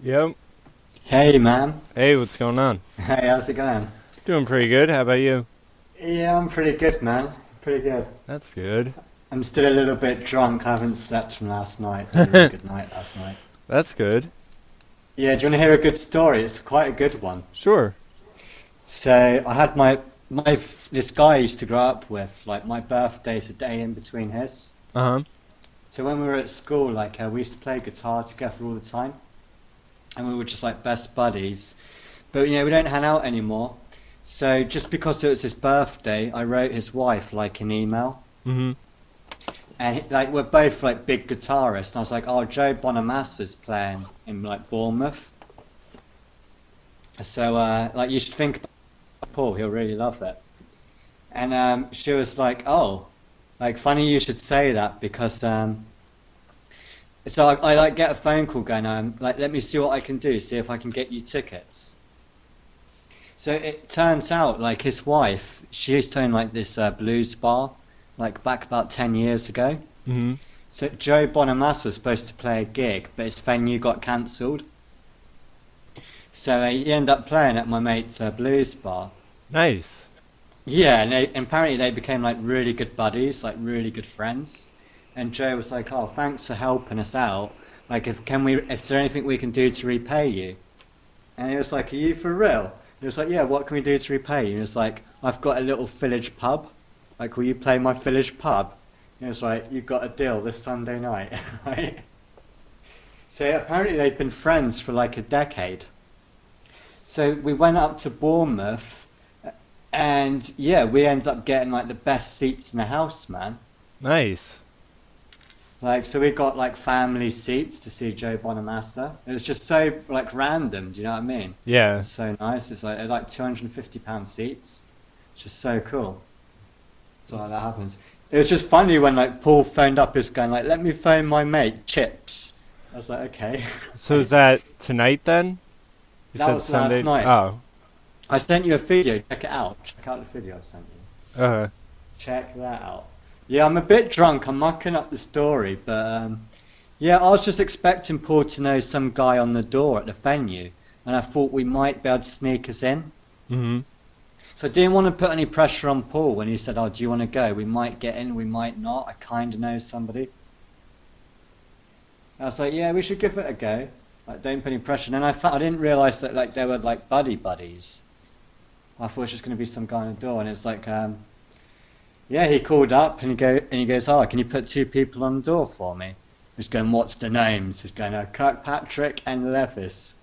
Yep. Hey man. Hey, what's going on? Hey, how's it going? Doing pretty good. How about you? Yeah, I'm pretty good, man. Pretty good. That's good. I'm still a little bit drunk. I haven't slept from last night. Had a really good night last night. That's good. Yeah, do you want to hear a good story? It's quite a good one. Sure. So I had my this guy I used to grow up with. Like my birthday's a day in between his. Uh-huh. So when we were at school, like we used to play guitar together all the time, and we were just like best buddies. But we don't hang out anymore. So just because it was his birthday, I wrote his wife like an email. Mm-hmm. And like we're both like big guitarists. And I was like, oh, Joe Bonamassa's playing in like Bournemouth. So like you should think about Paul. He'll really love it. And she was like, oh, like funny you should say that because so I like get a phone call going like let me see what I can do, see if I can get you tickets. So it turns out like his wife, she used to own like this blues bar like back about 10 years ago. Mm-hmm. So Joe Bonamassa was supposed to play a gig, but his venue got cancelled. So he ended up playing at my mate's blues bar. Nice. Yeah, and apparently they became like really good buddies, like really good friends. And Joe was like, "Oh, thanks for helping us out. Like, if there anything we can do to repay you?" And he was like, "Are you for real?" He was like, "Yeah, what can we do to repay you?" And he was like, "I've got a little village pub. Like, will you play my village pub?" And he was like, "You've got a deal this Sunday night." Right? So apparently they'd been friends for like a decade. So we went up to Bournemouth, and yeah, we ended up getting like the best seats in the house, man. Nice. Like, so we got like family seats to see Joe Bonamassa. It was just so like random, do you know what I mean? Yeah. It's so nice. It's like £250 seats. It's just so cool. So like, that happens. It was just funny when like Paul phoned up, his going like, "Let me phone my mate Chips." I was like, okay. So is that tonight then? You That said was Sunday? last night. Oh. I sent you a video. Check it out. Check out the video I sent you. Uh-huh. Check that out. Yeah, I'm a bit drunk. I'm mucking up the story, but yeah, I was just expecting Paul to know some guy on the door at the venue, and I thought we might be able to sneak us in. Mm-hmm. So I didn't want to put any pressure on Paul when he said, "Oh, do you want to go? We might get in, we might not. I kind of know somebody." I was like, "Yeah, we should give it a go. Like, don't put any pressure." And then I didn't realise that like they were like buddies. I thought it was just going to be some guy on the door, and it's like, yeah, he called up and he goes, "Oh, can you put two people on the door for me?" He's going, "What's the names?" He's going, "Kirkpatrick and Levis."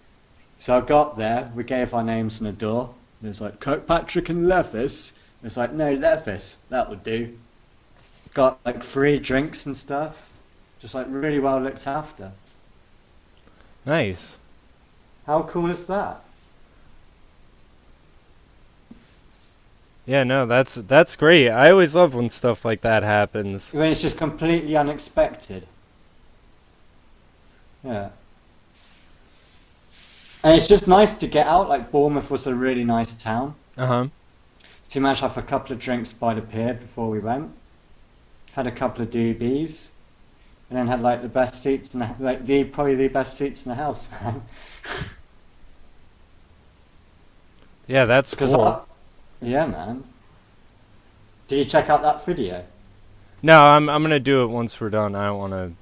So I got there, we gave our names on the door. It was like, "Kirkpatrick and Levis." It's like, "No, Levis, that would do." Got like free drinks and stuff. Just like really well looked after. Nice. How cool is that? Yeah, no, that's great. I always love when stuff like that happens. I mean, it's just completely unexpected. Yeah. And it's just nice to get out. Like Bournemouth was a really nice town. Uh-huh. So you managed to have a couple of drinks by the pier before we went. Had a couple of doobies. And then had like the best seats in probably the best seats in the house, man. Yeah, that's cool. Yeah, man. Did you check out that video? No, I'm gonna do it once we're done. I don't want to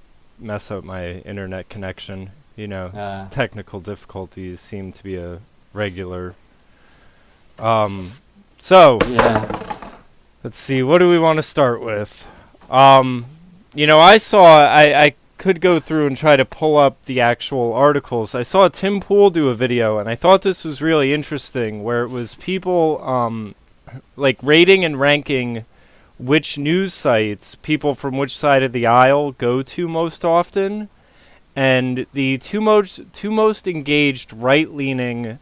mess up my internet connection. Technical difficulties seem to be a regular. So Yeah. let's see. What do we want to start with? I could go through and try to pull up the actual articles. I saw Tim Pool do a video, and I thought this was really interesting, where it was people like rating and ranking which news sites people from which side of the aisle go to most often, and the two most engaged right-leaning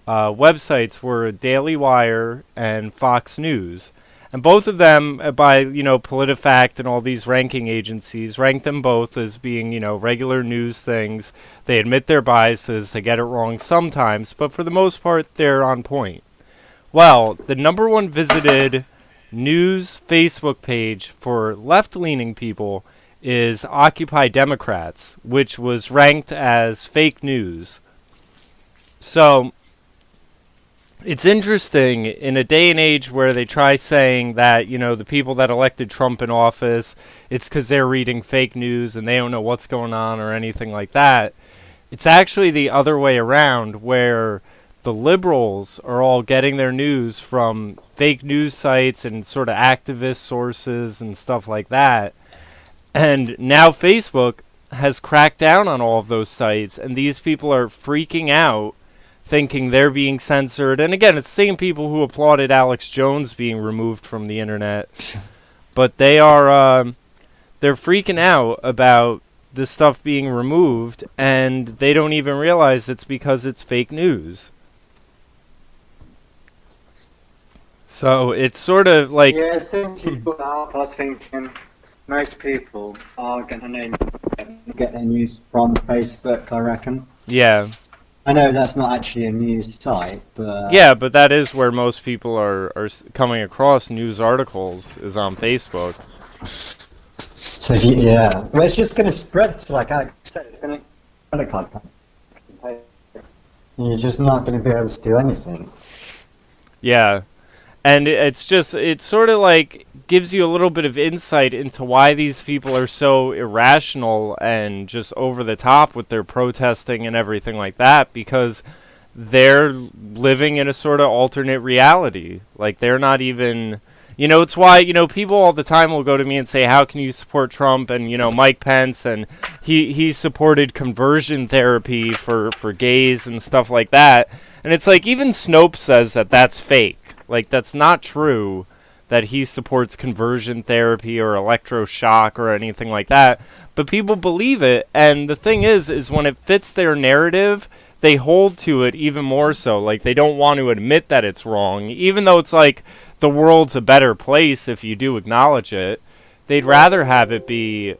websites were Daily Wire and Fox News. And both of them, by, PolitiFact and all these ranking agencies, rank them both as being, regular news things. They admit their biases, they get it wrong sometimes, but for the most part, they're on point. Well, the number one visited news Facebook page for left-leaning people is Occupy Democrats, which was ranked as fake news So it's interesting in a day and age where they try saying that, you know, the people that elected Trump in office, it's because they're reading fake news and they don't know what's going on or anything like that. It's actually the other way around, where the liberals are all getting their news from fake news sites and sort of activist sources and stuff like that. And now Facebook has cracked down on all of those sites, and these people are freaking out, thinking they're being censored. And again, it's the same people who applauded Alex Jones being removed from the internet. But they are, they're freaking out about this stuff being removed, and they don't even realize it's because it's fake news. So it's sort of like... Yeah, since you put that up, I was thinking most people are going to get their news from Facebook, I reckon. Yeah. I know that's not actually a news site, but... Yeah, but that is where most people are coming across news articles, is on Facebook. So, yeah. Well, it's just going to spread to, like Alex said, it's going to credit card company. You're just not going to be able to do anything. Yeah. And it's just, it sort of like gives you a little bit of insight into why these people are so irrational and just over the top with their protesting and everything like that, because they're living in a sort of alternate reality. Like, they're not even, you know, it's why, you know, people all the time will go to me and say, how can you support Trump and, you know, Mike Pence, and he supported conversion therapy for gays and stuff like that. And it's like, even Snopes says that that's fake. Like, that's not true that he supports conversion therapy or electroshock or anything like that. But people believe it, and the thing is when it fits their narrative, they hold to it even more so. Like, they don't want to admit that it's wrong, even though it's like the world's a better place if you do acknowledge it. They'd rather have it be,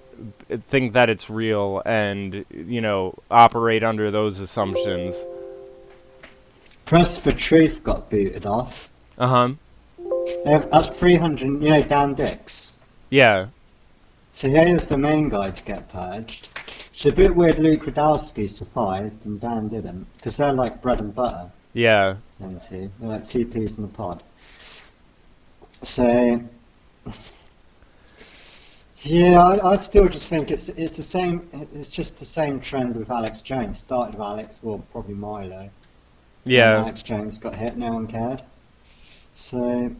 think that it's real and, you know, operate under those assumptions. Press for Truth got booted off. Uh-huh. That's 300, you know, Dan Dix. Yeah. So he was the main guy to get purged. It's a bit weird Luke Radowski survived and Dan didn't, because they're like bread and butter. Yeah. Them two. They're like two peas in the pod. So, yeah, I still just think it's the same. It's just the same trend with Alex Jones. Started with Alex, well, probably Milo. Yeah. When Alex Jones got hit, no one cared. So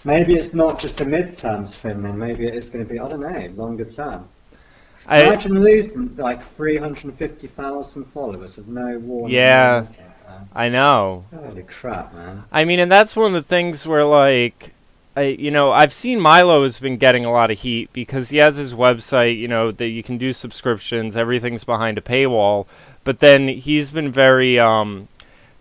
maybe it's not just a midterms thing then, maybe it is going to be, I don't know, longer term. Imagine losing like 350,000 followers with no warning. Yeah, I know. Holy crap, man. I mean, and that's one of the things where, like, you know, I've seen Milo has been getting a lot of heat because he has his website, you know, that you can do subscriptions, everything's behind a paywall, but then he's been very,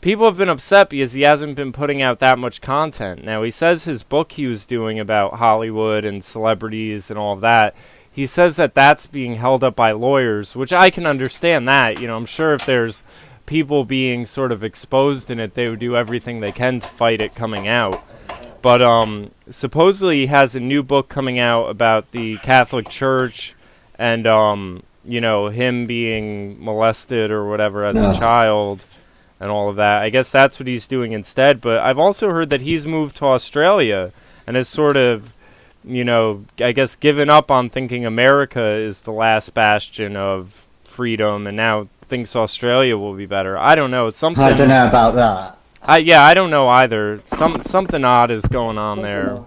people have been upset because he hasn't been putting out that much content. Now, he says his book he was doing about Hollywood and celebrities and all of that, he says that that's being held up by lawyers, which I can understand that. You know, I'm sure if there's people being sort of exposed in it, they would do everything they can to fight it coming out. But supposedly he has a new book coming out about the Catholic Church and, you know, him being molested or whatever as a child and all of that. I guess that's what he's doing instead. But I've also heard that he's moved to Australia and has sort of, you know, I guess given up on thinking America is the last bastion of freedom and now thinks Australia will be better. I don't know. It's something. I don't know about that. I don't know either. Something odd is going on there.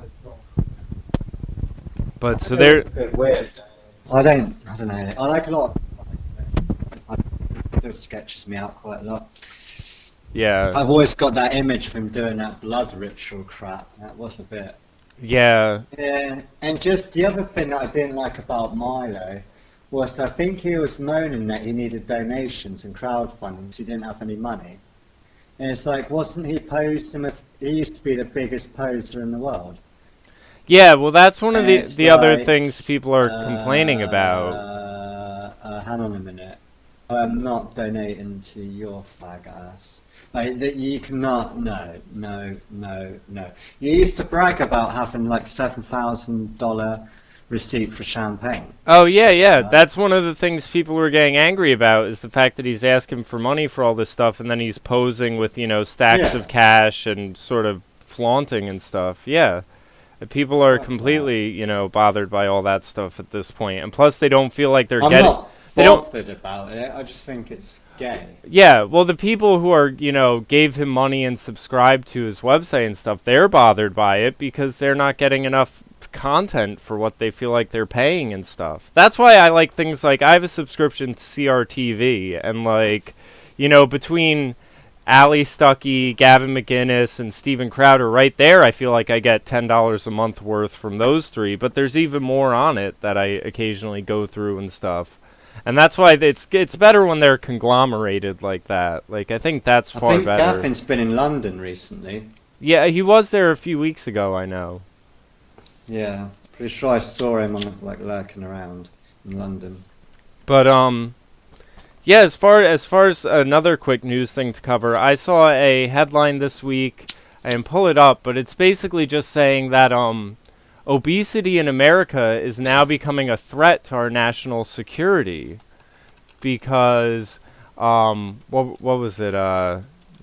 But so there. It's a bit weird. I don't know. I like a lot. It sketches me out quite a lot. Yeah. I've always got that image of him doing that blood ritual crap. That was a bit. Yeah. Yeah, and just the other thing that I didn't like about Milo was I think he was moaning that he needed donations and crowdfunding because he didn't have any money. And it's like, wasn't he posing with, he used to be the biggest poser in the world. Yeah, well, that's one of the like, other things people are complaining about. Hang on a minute. I'm not donating to your fag ass. Like, that you cannot, no. You used to brag about having like $7,000 receipt for champagne. Oh, yeah, Shit like yeah. that. That's one of the things people were getting angry about is the fact that he's asking for money for all this stuff and then he's posing with, stacks Yeah. of cash and sort of flaunting and stuff. Yeah. People are Fuck completely, bothered by all that stuff at this point. And plus they don't feel like they're I'm getting not they don't bothered about it. I just think it's gay. Yeah, well the people who are, gave him money and subscribed to his website and stuff, they're bothered by it because they're not getting enough content for what they feel like they're paying and stuff. That's why I like things like I have a subscription to CRTV and between Ali Stuckey, Gavin McInnes, and Steven Crowder right there, I feel like I get $10 a month worth from those three, but there's even more on it that I occasionally go through and stuff. And that's why it's better when they're conglomerated like that. Like, I think that's far I think better. Gavin's been in London recently. Yeah, he was there a few weeks ago, I know. Yeah, pretty sure I saw him lurking around in London. But yeah, as far as another quick news thing to cover, I saw a headline this week. I didn't pull it up, but it's basically just saying that obesity in America is now becoming a threat to our national security because what was it?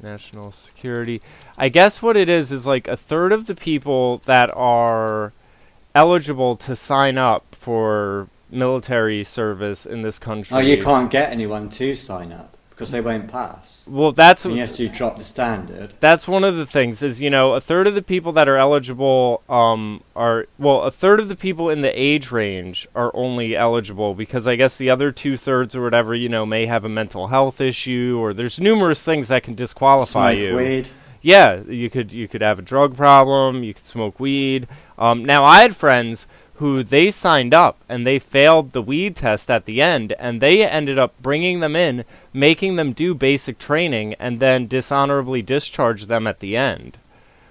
National security. I guess what it is like a third of the people that are eligible to sign up for military service in this country. Oh, you can't get anyone to sign up because they won't pass. Well, that's Unless you drop the standard. That's one of the things is, a third of the people that are eligible a third of the people in the age range are only eligible because I guess the other 2/3 or whatever, may have a mental health issue or there's numerous things that can disqualify Smoke you. weed. Yeah, you could have a drug problem, you could smoke weed. Now I had friends who they signed up and they failed the weed test at the end and they ended up bringing them in, making them do basic training and then dishonorably discharge them at the end,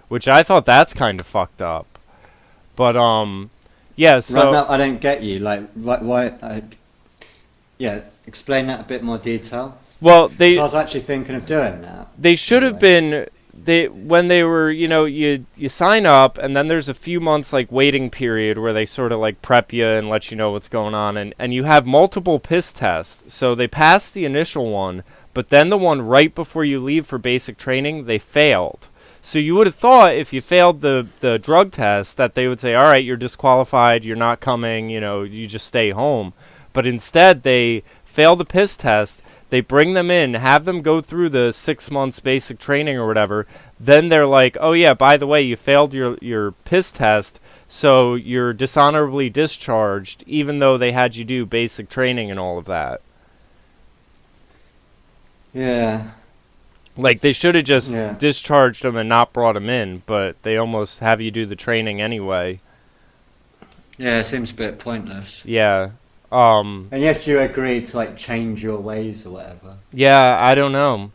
which I thought that's kind of fucked up. But yeah, so Right now, I don't get you. Like, why? Yeah, explain that a bit more detail. well 'Cause they I was actually thinking of doing that. they should have been when they were, you sign up and then there's a few months waiting period where they sort of prep you and let you know what's going on and you have multiple piss tests. So they passed the initial one, but then the one right before you leave for basic training, they failed. So you would have thought if you failed the drug test that they would say, all right, you're disqualified, you're not coming, you just stay home. But instead they fail the piss test. They bring them in, have them go through the 6 months basic training or whatever. Then they're like, oh yeah, by the way, you failed your piss test, so you're dishonorably discharged, even though they had you do basic training and all of that. Yeah. They should have just Yeah. discharged them and not brought them in, but they almost have you do the training anyway. Yeah, it seems a bit pointless. Yeah. And yes, you agree to change your ways or whatever. Yeah, I don't know.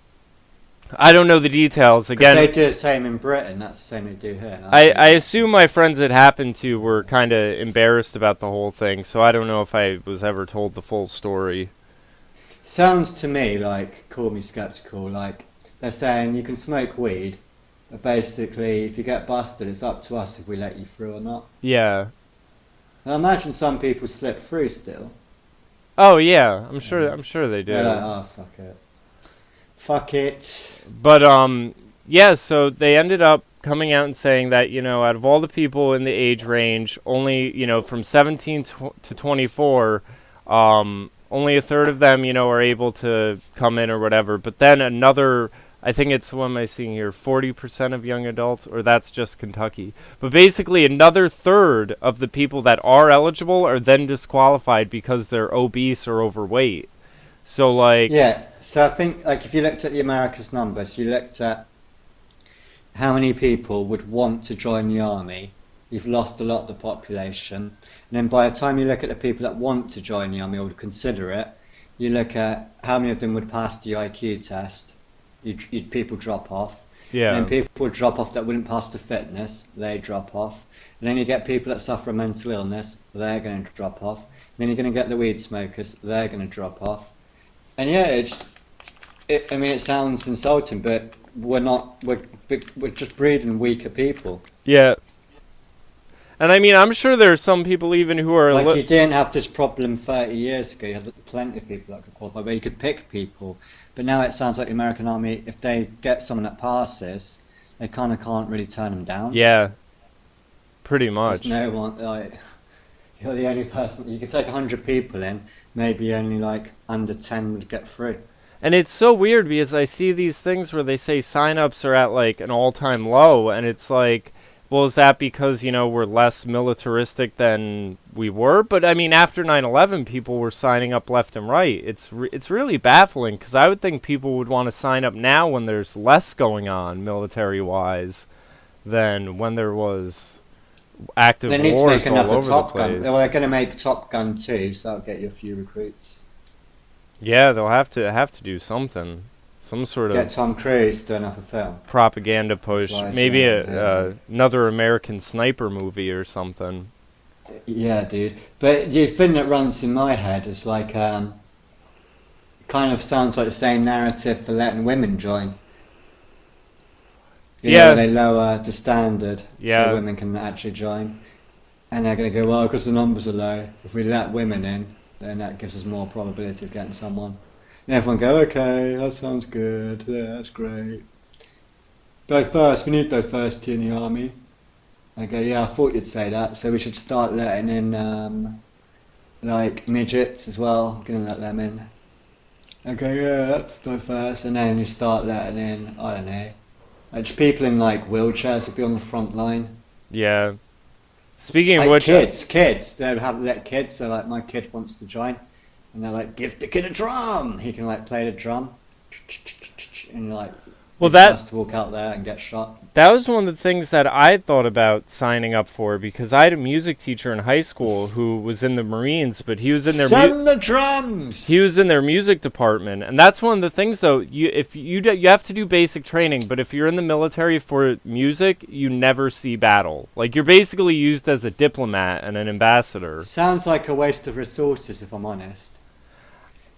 I don't know the details. Because Again, they do the same in Britain. That's the same they do here. I assume my friends it happened to were kind of embarrassed about the whole thing, so I don't know if I was ever told the full story. Sounds to me call me skeptical. They're saying you can smoke weed, but basically, if you get busted, it's up to us if we let you through or not. Yeah. I imagine some people slip through still. Oh yeah, I'm sure they do. They're like, oh fuck it. Fuck it. But yeah, so they ended up coming out and saying that, out of all the people in the age range, only, from 17 to 24, only a third of them, are able to come in or whatever. But then another, I think it's, what am I seeing here, 40% of young adults, or that's just Kentucky. But basically another third of the people that are eligible are then disqualified because they're obese or overweight. So Yeah, so I think if you looked at the America's numbers, you looked at how many people would want to join the army, you've lost a lot of the population. And then by the time you look at the people that want to join the army or would consider it, you look at how many of them would pass the IQ test. People drop off. yeah. And then people would drop off that wouldn't pass the fitness, they drop off. And then you get people that suffer mental illness, they're going to drop off. And then you're going to get the weed smokers, they're going to drop off. And yeah, it sounds insulting, but we're just breeding weaker people. Yeah. And I mean, I'm sure there are some people even who are... Like, you didn't have this problem 30 years ago. You had plenty of people that could qualify, but you could pick people. But now it sounds like the American Army, if they get someone that passes, they kind of can't really turn them down. Yeah, pretty much. There's no one, like, you're the only person... You could take 100 people in, maybe only, like, under 10 would get through. And it's so weird because I see these things where they say signups are at, like, an all-time low, and it's like... Well, is that because, you know, we're less militaristic than we were? But, I mean, after 9/11, people were signing up left and right. It's really baffling, because I would think people would want to sign up now when there's less going on military-wise than when there was active wars all over the place. They need to make another Top Gun. Well, they're going to make Top Gun 2, so that'll get you a few recruits. Yeah, they'll have to do something. Some sort Get Tom Cruise to do another film. Propaganda push. Maybe another American Sniper movie or something. Yeah, dude. But the thing that runs in my head is like, kind of sounds like the same narrative for letting women join. You know, they lower the standard so women can actually join. And they're going to go, well, because the numbers are low. If we let women in, then that gives us more probability of getting someone. And everyone go, okay, that sounds good, yeah, that's great. We need diversity in the army. I go, yeah, I thought you'd say that, so we should start letting in, like, midgets as well, gonna let them in. I go, yeah, that's diverse, and then you start letting in, I don't know, like, just people in, like, wheelchairs would be on the front line. Yeah. Speaking of like which... Kids, they'd have let kids, so, like, my kid wants to join. And they're like, give the kid a drum. He can like play the drum, and like, well, that has to walk out there and get shot. That was one of the things that I thought about signing up for, because I had a music teacher in high school who was in the Marines, but he was in their send the drums. He was in their music department, and that's one of the things though. You have to do basic training, but if you're in the military for music, you never see battle. Like, you're basically used as a diplomat and an ambassador. Sounds like a waste of resources, if I'm honest.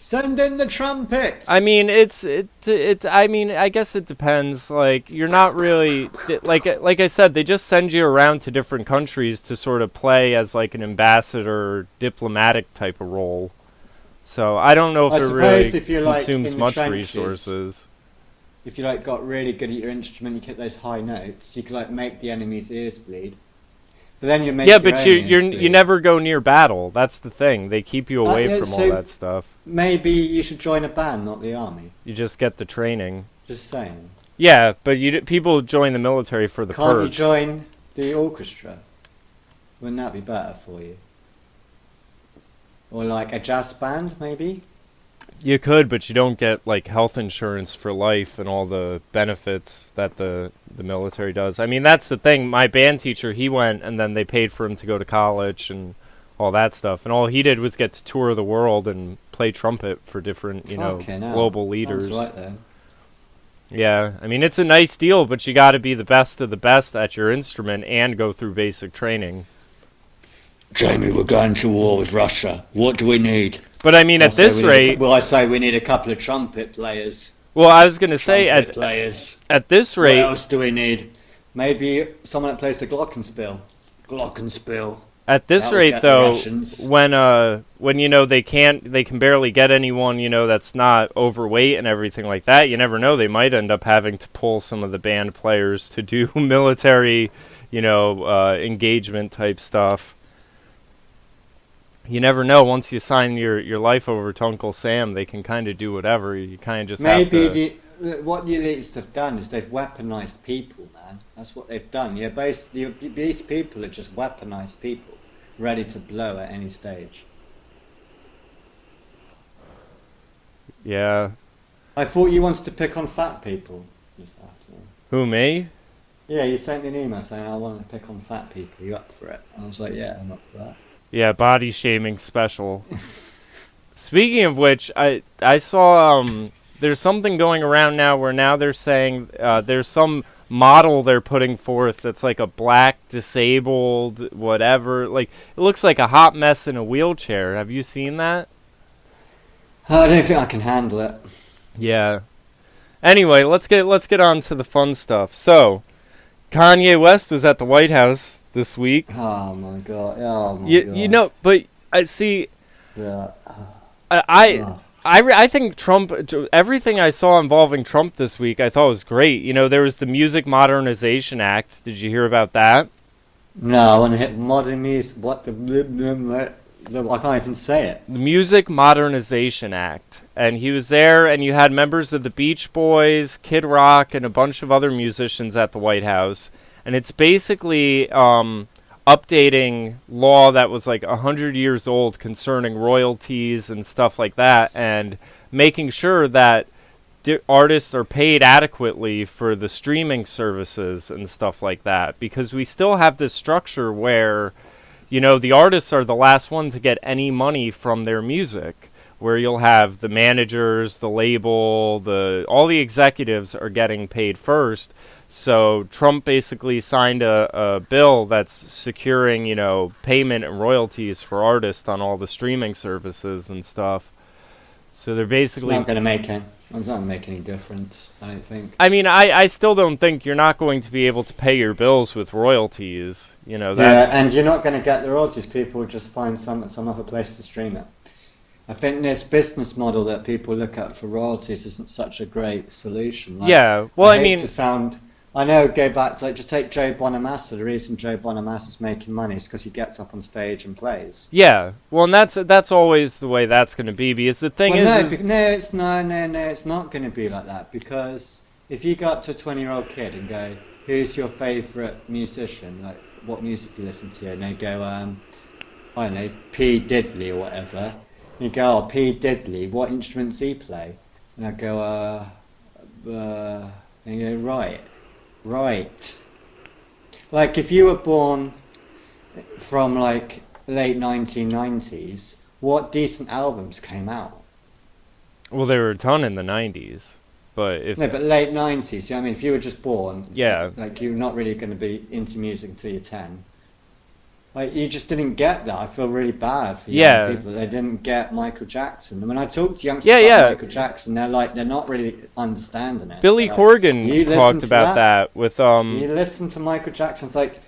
Send in the trumpets. I mean, I mean, I guess it depends. Like, you're not really like I said, they just send you around to different countries to sort of play as like an ambassador, diplomatic type of role. So I don't know if it really consumes much resources. If you like got really good at your instrument, you get those high notes. You could like make the enemy's ears bleed. But then you make you never go near battle. That's the thing. They keep you away from all that stuff. Maybe you should join a band, not the army. You just get the training. Just saying. Yeah, but people join the military for the perks. Can't you join the orchestra? Wouldn't that be better for you? Or like a jazz band, maybe? You could, but you don't get like health insurance for life and all the benefits that the military does. I mean, that's the thing. My band teacher, he went, and then they paid for him to go to college and all that stuff. And all he did was get to tour the world and play trumpet for different, global leaders. Sounds right then. Yeah, I mean, it's a nice deal, but you got to be the best of the best at your instrument and go through basic training. Jamie, we're going to war with Russia. What do we need? But I mean, at this rate... I say we need a couple of trumpet players. Well, I was going to say, at this rate... What else do we need? Maybe someone that plays the glockenspiel. Glockenspiel. At this rate, though, when they can barely get anyone, that's not overweight and everything like that, you never know. They might end up having to pull some of the band players to do military, engagement type stuff. You never know. Once you sign your life over to Uncle Sam, they can kind of do whatever. You kind of just have to... what the elites have done is they've weaponized people, man. That's what they've done. These people are just weaponized people, ready to blow at any stage. Yeah. I thought you wanted to pick on fat people this afternoon. Who, me? Yeah, you sent me an email saying I wanted to pick on fat people. Are you up for it? And I was like, yeah, I'm up for that. Yeah, body shaming special. Speaking of which, I saw there's something going around now where now they're saying there's some model they're putting forth that's like a black disabled whatever. Like, it looks like a hot mess in a wheelchair. Have you seen that? I don't think I can handle it. Yeah. Anyway, let's get on to the fun stuff. So, Kanye West was at the White House this week. Oh my god. Oh my You god. you know, but I see. Yeah. I I think Trump. Everything I saw involving Trump this week, I thought was great. You know, there was the Music Modernization Act. Did you hear about that? No, I want to hit modern music. What the? I can't even say it. The Music Modernization Act, and he was there, and you had members of the Beach Boys, Kid Rock, and a bunch of other musicians at the White House, and it's basically updating law that was like 100 years old concerning royalties and stuff like that, and making sure that artists are paid adequately for the streaming services and stuff like that, because we still have this structure where, you know, the artists are the last one to get any money from their music, where you'll have the managers, the label, all the executives are getting paid first. So Trump basically signed a bill that's securing, you know, payment and royalties for artists on all the streaming services and stuff. So they're basically... It's not going to make any difference, I don't think. I mean, I still don't think you're not going to be able to pay your bills with royalties. You know, that's... Yeah, and you're not going to get the royalties. People will just find some other place to stream it. I think this business model that people look at for royalties isn't such a great solution. Like, yeah, well, I mean... I know, go back to, like, just take Joe Bonamassa. The reason Joe Bonamassa's making money is because he gets up on stage and plays. Yeah, well, and that's always the way that's going to be, because the thing it's not going to be like that, because if you go up to a 20-year-old kid and go, who's your favourite musician, like, what music do you listen to? And they go, I don't know, P. Diddley or whatever. And you go, oh, P. Diddley, what instruments he play? And I go, and you go, right. Like, if you were born from, like, late 1990s, what decent albums came out? Well, there were a ton in the 90s, but if... No, but late 90s, you know what I mean? If you were just born, yeah, like, you're not really going to be into music until you're 10. Like, you just didn't get that. I feel really bad for young people. They didn't get Michael Jackson. And when I talk to youngsters about Michael Jackson, they're not really understanding it. Billy Corgan talked about that with You listen to Michael Jackson, it's like,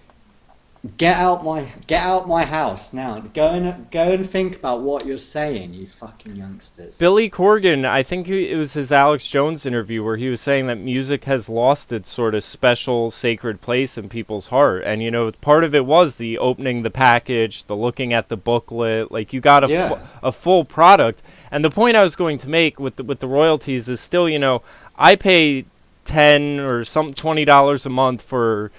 get out my house now. Go and think about what you're saying, you fucking youngsters. Billy Corgan, I think it was his Alex Jones interview where he was saying that music has lost its sort of special sacred place in people's heart. And, you know, part of it was the opening the package, the looking at the booklet, like you got a full product. And the point I was going to make with the royalties is still, you know, I pay $10 or $20 a month for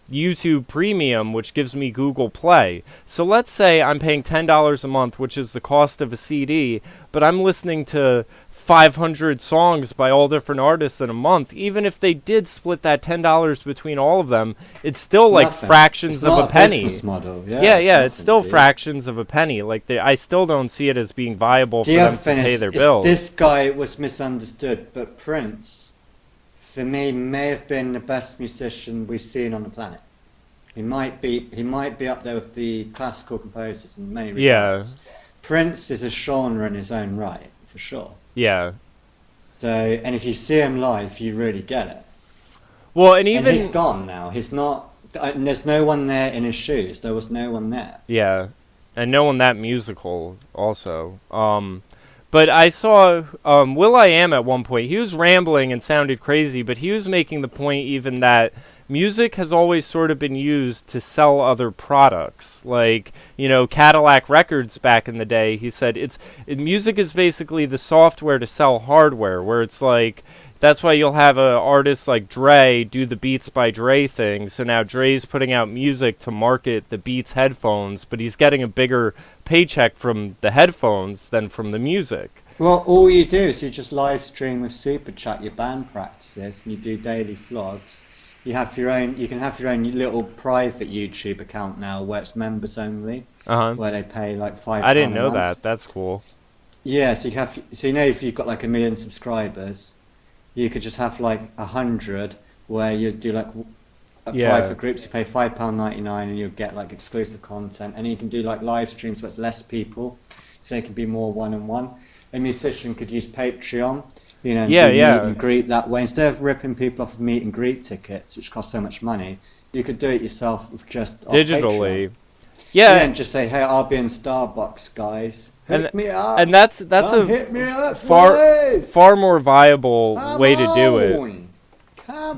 YouTube Premium, which gives me Google Play. So let's say I'm paying $10 a month, which is the cost of a CD, but I'm listening to 500 songs by all different artists in a month. Even if they did split that $10 between all of them, it's still like fractions of a penny. Business model. It's still fractions of a penny. Like I still don't see it as being viable for them to pay their bills. This guy was misunderstood, but Prince, for me, may have been the best musician we've seen on the planet. He might be up there with the classical composers in many regards. Yeah. Prince is a genre in his own right, for sure. Yeah. So, and if you see him live, you really get it. Well, and he's gone now. He's not. And there's no one there in his shoes. There was no one there. Yeah, and no one that musical also. But I saw will.i.am at one point. He was rambling and sounded crazy, but he was making the point even that music has always sort of been used to sell other products. Like, you know, Cadillac Records back in the day, he said music is basically the software to sell hardware, where it's like, that's why you'll have artists like Dre do the Beats by Dre thing. So now Dre's putting out music to market the Beats headphones, but he's getting a bigger paycheck from the headphones than from the music. Well, all you do is you just live stream with Super Chat your band practices, and you do daily vlogs. You can have your own little private YouTube account now where it's members only, where they pay like £5. I didn't know that. That's cool. Yeah, so you know, if you've got like 1 million subscribers, you could just have like 100 where you do like private groups. You pay £5.99 and you'll get like exclusive content, and you can do like live streams with less people, so it can be more one-on-one. A musician could use Patreon, do meet and greet that way. Instead of ripping people off of meet and greet tickets, which cost so much money, You could do it yourself with just off digitally. Patreon. Yeah, And just say, hey, I'll be in Starbucks, guys. Hit me up. and that's hit me a up, far more viable way to do it.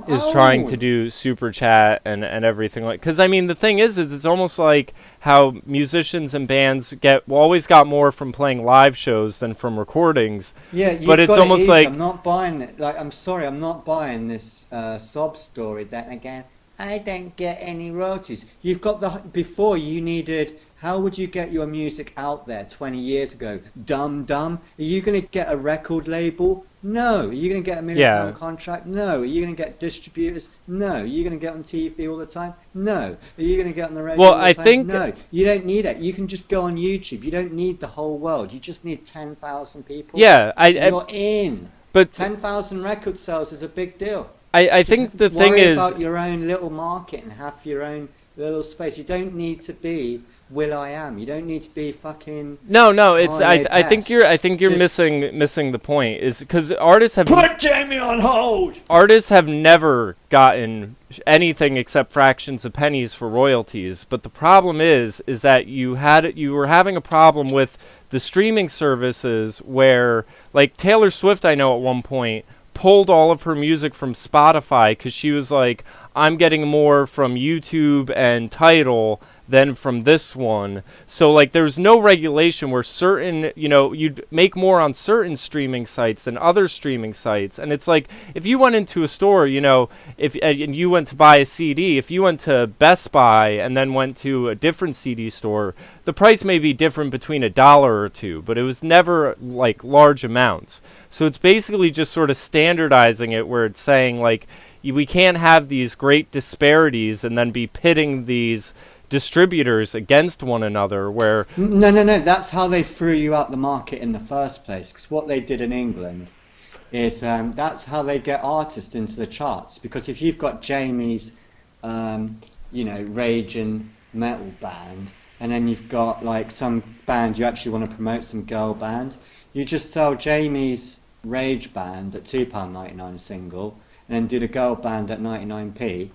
Is Come trying on. to do super chat and everything like, because I mean the thing is it's almost like how musicians and bands always got more from playing live shows than from recordings. Yeah, but it's almost like I'm not buying it. Like, I'm sorry, I'm not buying this sob story that again. I don't get any royalties. You've got before you needed. How would you get your music out there 20 years ago? Dumb. Are you going to get a record label? No. Are you going to get a £1 million contract? No. Are you going to get distributors? No. Are you going to get on TV all the time? No. Are you going to get on the radio all the time? No. You don't need it. You can just go on YouTube. You don't need the whole world. You just need 10,000 people. Yeah, you're in. But 10,000 record sales is a big deal. I think the thing is, worry about your own little market and have your own little space. You don't need to be Will.I.Am. You don't need to be fucking. No. It's Kanye I think you're missing the point. Is because artists have put Jamie on hold. Artists have never gotten anything except fractions of pennies for royalties. But the problem is that you were having a problem with the streaming services where, like, Taylor Swift, I know at one point pulled all of her music from Spotify because she was like, I'm getting more from YouTube and Tidal than from this one. So, like, there's no regulation where certain, you'd make more on certain streaming sites than other streaming sites. And it's like, if you went into a store, and you went to buy a CD, if you went to Best Buy and then went to a different CD store, the price may be different between $1 or $2, but it was never, like, large amounts. So it's basically just sort of standardizing it where it's saying, like, we can't have these great disparities and then be pitting these distributors against one another where... No, that's how they threw you out the market in the first place, because what they did in England is that's how they get artists into the charts, because if you've got Jamie's raging metal band, and then you've got like some band you actually want to promote, some girl band, you just sell Jamie's rage band at £2.99 a single, and then do the girl band at 99p,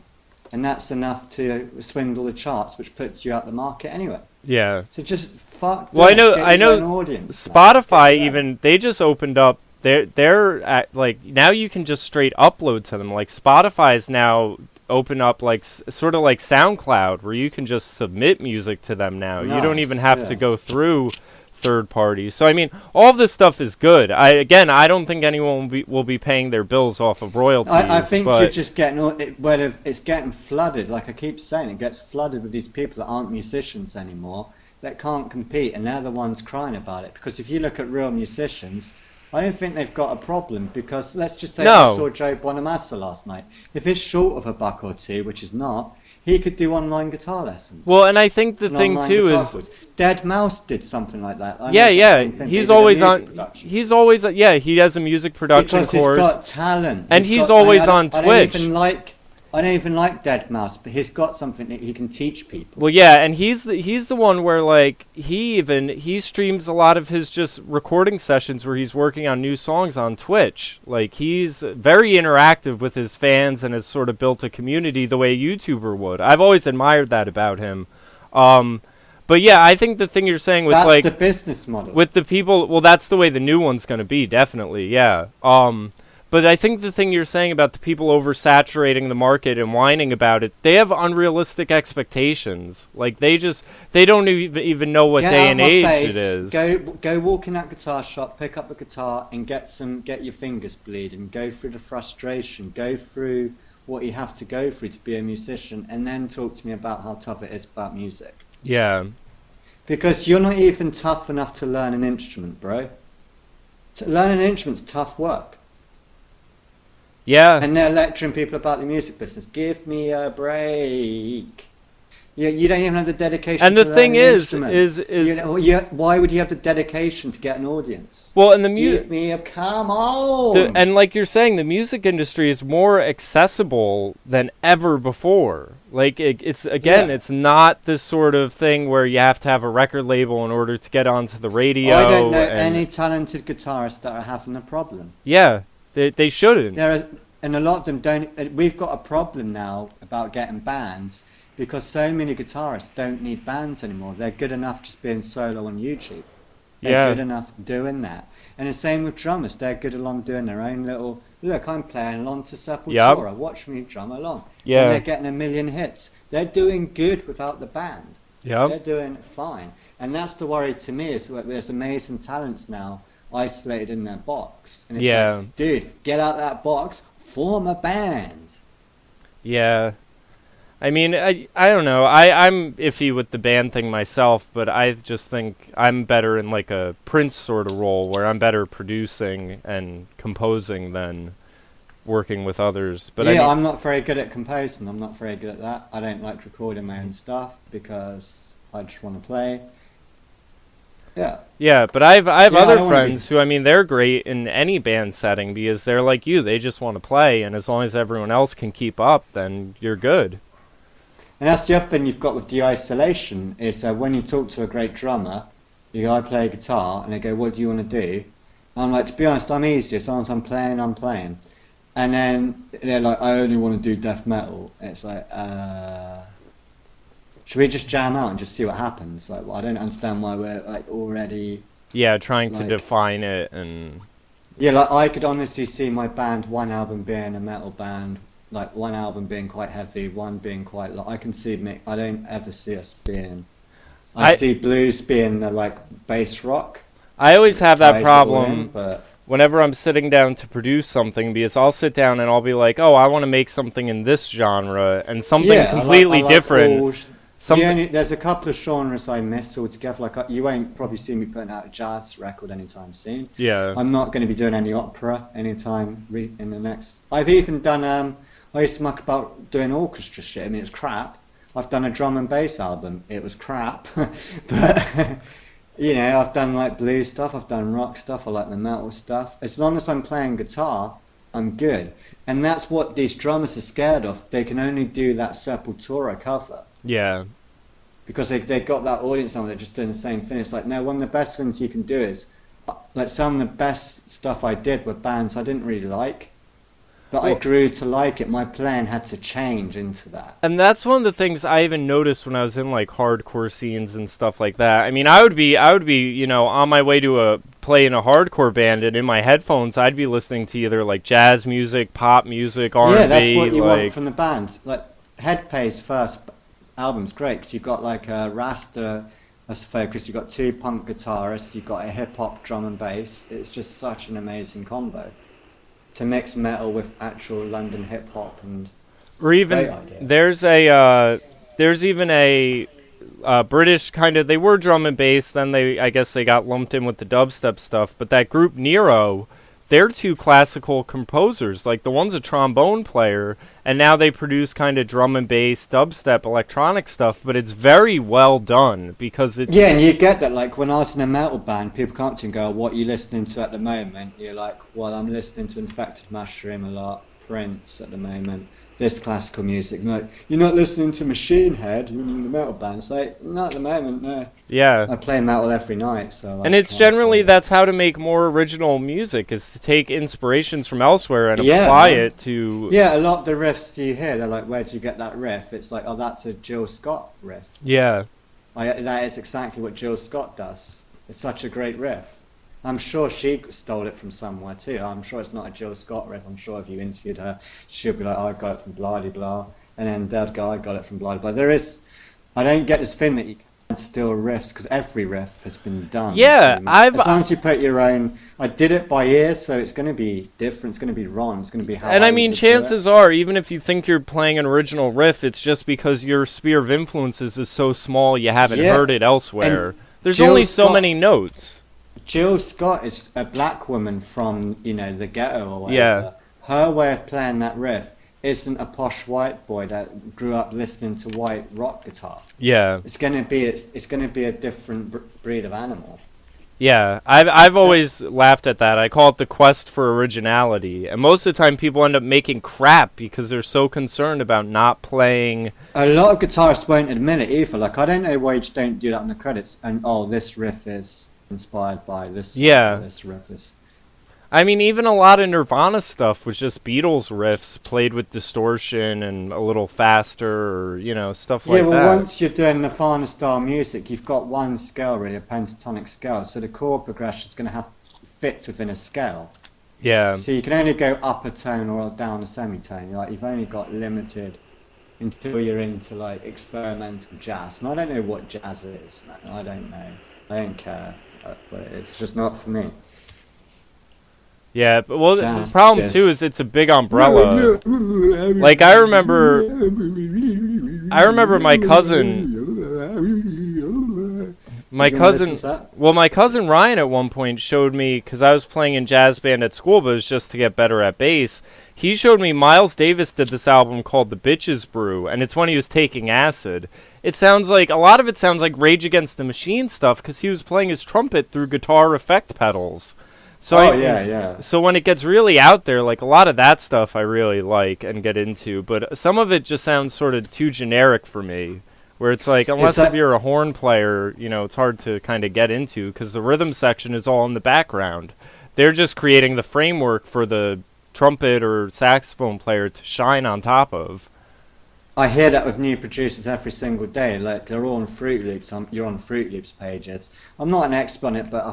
and that's enough to swindle the charts, which puts you out the market anyway. Yeah. So just fuck. Well, I know. An audience, Spotify even they just opened up. They're at, like, now you can just straight upload to them. Like, Spotify's now open up like sort of like SoundCloud, where you can just submit music to them now. Nice, you don't even have to go through third parties. So I mean, all of this stuff is good. I don't think anyone will be paying their bills off of royalties. I think you're just getting it's getting flooded. Like I keep saying, it gets flooded with these people that aren't musicians anymore, that can't compete, and they're the ones crying about it. Because if you look at real musicians, I don't think they've got a problem, because let's just say I saw Joe Bonamassa last night. If it's short of $1 or $2, which is not, he could do online guitar lessons. Well, and I think the thing too is Dead Mouse did something like that. He's always on. He's always he has a music production because course. He's got talent, and he's always on Twitch. I don't even like Dead Mouse, but he's got something that he can teach people. Well, yeah, and he's the one where, like, he streams a lot of his just recording sessions where he's working on new songs on Twitch. Like, he's very interactive with his fans and has sort of built a community the way a YouTuber would. I've always admired that about him. But yeah, I think the thing you're saying with that's the business model with the people. Well, that's the way the new one's going to be, definitely. Yeah. But I think the thing you're saying about the people oversaturating the market and whining about it, they have unrealistic expectations. Like, they don't even know what day and age it is. Go walk in that guitar shop, pick up a guitar, and get your fingers bleeding. Go through the frustration. Go through what you have to go through to be a musician, and then talk to me about how tough it is about music. Yeah. Because you're not even tough enough to learn an instrument, bro. To learn an instrument's tough work. Yeah. And they're lecturing people about the music business. Give me a break. You don't even have the dedication. And to the thing is why would you have the dedication to get an audience? Well, and the music. Give me a come on. And like you're saying, the music industry is more accessible than ever before. Like it's not this sort of thing where you have to have a record label in order to get onto the radio. I don't know any talented guitarists that are having a problem. Yeah. They shouldn't. And a lot of them don't. We've got a problem now about getting bands because so many guitarists don't need bands anymore. They're good enough just being solo on YouTube. They're good enough doing that. And the same with drummers. They're good along doing their own little, look, I'm playing along to Sepultura. Watch me drum along. Yeah. And they're getting a million hits. They're doing good without the band. Yeah. They're doing fine. And that's the worry to me, is that there's amazing talents now isolated in their box. And it's like, dude, get out that box, form a band. Yeah. I mean, I don't know. I'm iffy with the band thing myself, but I just think I'm better in like a Prince sort of role where I'm better producing and composing than working with others. But yeah, I'm not very good at composing. I'm not very good at that. I don't like recording my own stuff because I just want to play. Yeah. Yeah, but I have other friends who, I mean, they're great in any band setting because they're like you. They just want to play, and as long as everyone else can keep up, then you're good. And that's the other thing you've got with the isolation is when you talk to a great drummer, you go, I play guitar, and they go, what do you want to do? And I'm like, to be honest, I'm easy. As long as I'm playing, I'm playing. And then they're like, I only want to do death metal. And it's like, should we just jam out and just see what happens? Like, well, I don't understand why we're like already... Yeah, trying to define it and... Yeah, like I could honestly see my band, one album being a metal band, like one album being quite heavy, one being quite light. I can see I don't ever see us being... I see blues being the like bass rock. I always have that problem but whenever I'm sitting down to produce something, because I'll sit down and I'll be like, oh, I want to make something in this genre and something completely different. There's a couple of genres I miss altogether. Like you won't probably see me putting out a jazz record anytime soon. Yeah. I'm not going to be doing any opera anytime in the next... I've even done... I used to muck about doing orchestra shit. I mean, it's crap. I've done a drum and bass album. It was crap. But, you know, I've done like blues stuff. I've done rock stuff. I like the metal stuff. As long as I'm playing guitar, I'm good. And that's what these drummers are scared of. They can only do that Sepultura cover. Yeah. Because they got that audience now, they're just doing the same thing. It's like, no, one of the best things you can do is, like some of the best stuff I did were bands I didn't really like. But I grew to like it. My plan had to change into that. And that's one of the things I even noticed when I was in like hardcore scenes and stuff like that. I mean, I would be, you know, on my way to play in a hardcore band, and in my headphones, I'd be listening to either like jazz music, pop music, R&B. Yeah, that's what you want from the band. Like Headpay's first album's great because you've got like a Rasta as a focus. You've got two punk guitarists. You've got a hip hop drum and bass. It's just such an amazing combo. To mix metal with actual London hip hop and or even there's even a British kind of, they were drum and bass, then I guess they got lumped in with the dubstep stuff, but that group Nero, they're two classical composers. Like the one's a trombone player, and now they produce kind of drum and bass, dubstep, electronic stuff, but it's very well done because it's... Yeah, and you get that, like when I was in a metal band, people come up to you and go, what are you listening to at the moment? You're like, well, I'm listening to Infected Mushroom a lot, Prince at the moment, this classical music. And like, you're not listening to Machine Head, you're in the metal band. It's like, not at the moment, no. Yeah. I play metal every night, so... And it's generally, that's how to make more original music, is to take inspirations from elsewhere and apply it to... Yeah, a lot of the riffs you hear, they're like, where'd you get that riff? It's like, oh, that's a Jill Scott riff. Yeah. That is exactly what Jill Scott does. It's such a great riff. I'm sure she stole it from somewhere too. I'm sure it's not a Jill Scott riff. I'm sure if you interviewed her, she'll be like, oh, I got it from blah de blah. And then they'd go, I got it from blah de blah. I don't get this thing that you can't steal riffs, because every riff has been done. Yeah, as long as you put your own... I did it by ear, so it's going to be different. It's going to be wrong. It's going to be how... And I mean, chances are, even if you think you're playing an original riff, it's just because your sphere of influences is so small you haven't heard it elsewhere. And there's only so many notes. Jill Scott is a black woman from, you know, the ghetto or whatever. Yeah. Her way of playing that riff isn't a posh white boy that grew up listening to white rock guitar. Yeah. It's gonna be a different breed of animal. Yeah, I've always laughed at that. I call it the quest for originality. And most of the time people end up making crap because they're so concerned about not playing... A lot of guitarists won't admit it either. Like, I don't know why you just don't do that on the credits. And, oh, this riff is inspired by this. Yeah. This riff is... I mean, even a lot of Nirvana stuff was just Beatles riffs played with distortion and a little faster, or, you know, stuff like that. Yeah, well, once you're doing Nirvana style music, you've got one scale, really, a pentatonic scale, so the chord progression's going to have fits within a scale. Yeah. So you can only go up a tone or down a semitone. You've only got limited until you're into like experimental jazz. And I don't know what jazz is, man. I don't know. I don't care. But it's just not for me. Yeah, but well, Jazz, the problem yes. too is it's a big umbrella. Like I remember my cousin Ryan at one point showed me, because I was playing in jazz band at school, but it was just to get better at bass. He showed me Miles Davis did this album called The Bitches Brew, and it's when he was taking acid. It sounds like, a lot of it sounds like Rage Against the Machine stuff, because he was playing his trumpet through guitar effect pedals. So yeah. So when it gets really out there, like a lot of that stuff I really like and get into, but some of it just sounds sort of too generic for me, where it's like, unless if you're a horn player, you know, it's hard to kind of get into, because the rhythm section is all in the background. They're just creating the framework for the trumpet or saxophone player to shine on top of. I hear that with new producers every single day. Like, they're all on Fruit Loops. You're on Fruit Loops pages. I'm not an expert on it, but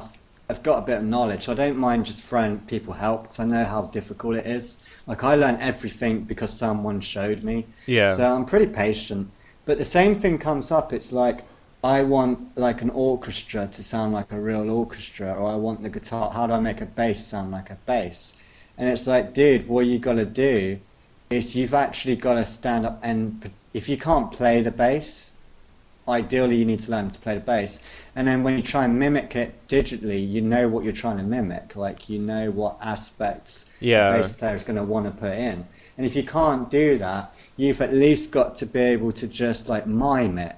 I've got a bit of knowledge. So I don't mind just throwing people help, because I know how difficult it is. Like, I learned everything because someone showed me. Yeah. So I'm pretty patient. But the same thing comes up. It's like, I want like an orchestra to sound like a real orchestra, or I want the guitar. How do I make a bass sound like a bass? And it's like, dude, what you got to do is you've actually got to stand up, and if you can't play the bass, ideally you need to learn to play the bass. And then when you try and mimic it digitally, you know what you're trying to mimic. Like, you know what aspects the bass player is going to want to put in. And if you can't do that, you've at least got to be able to just like mime it.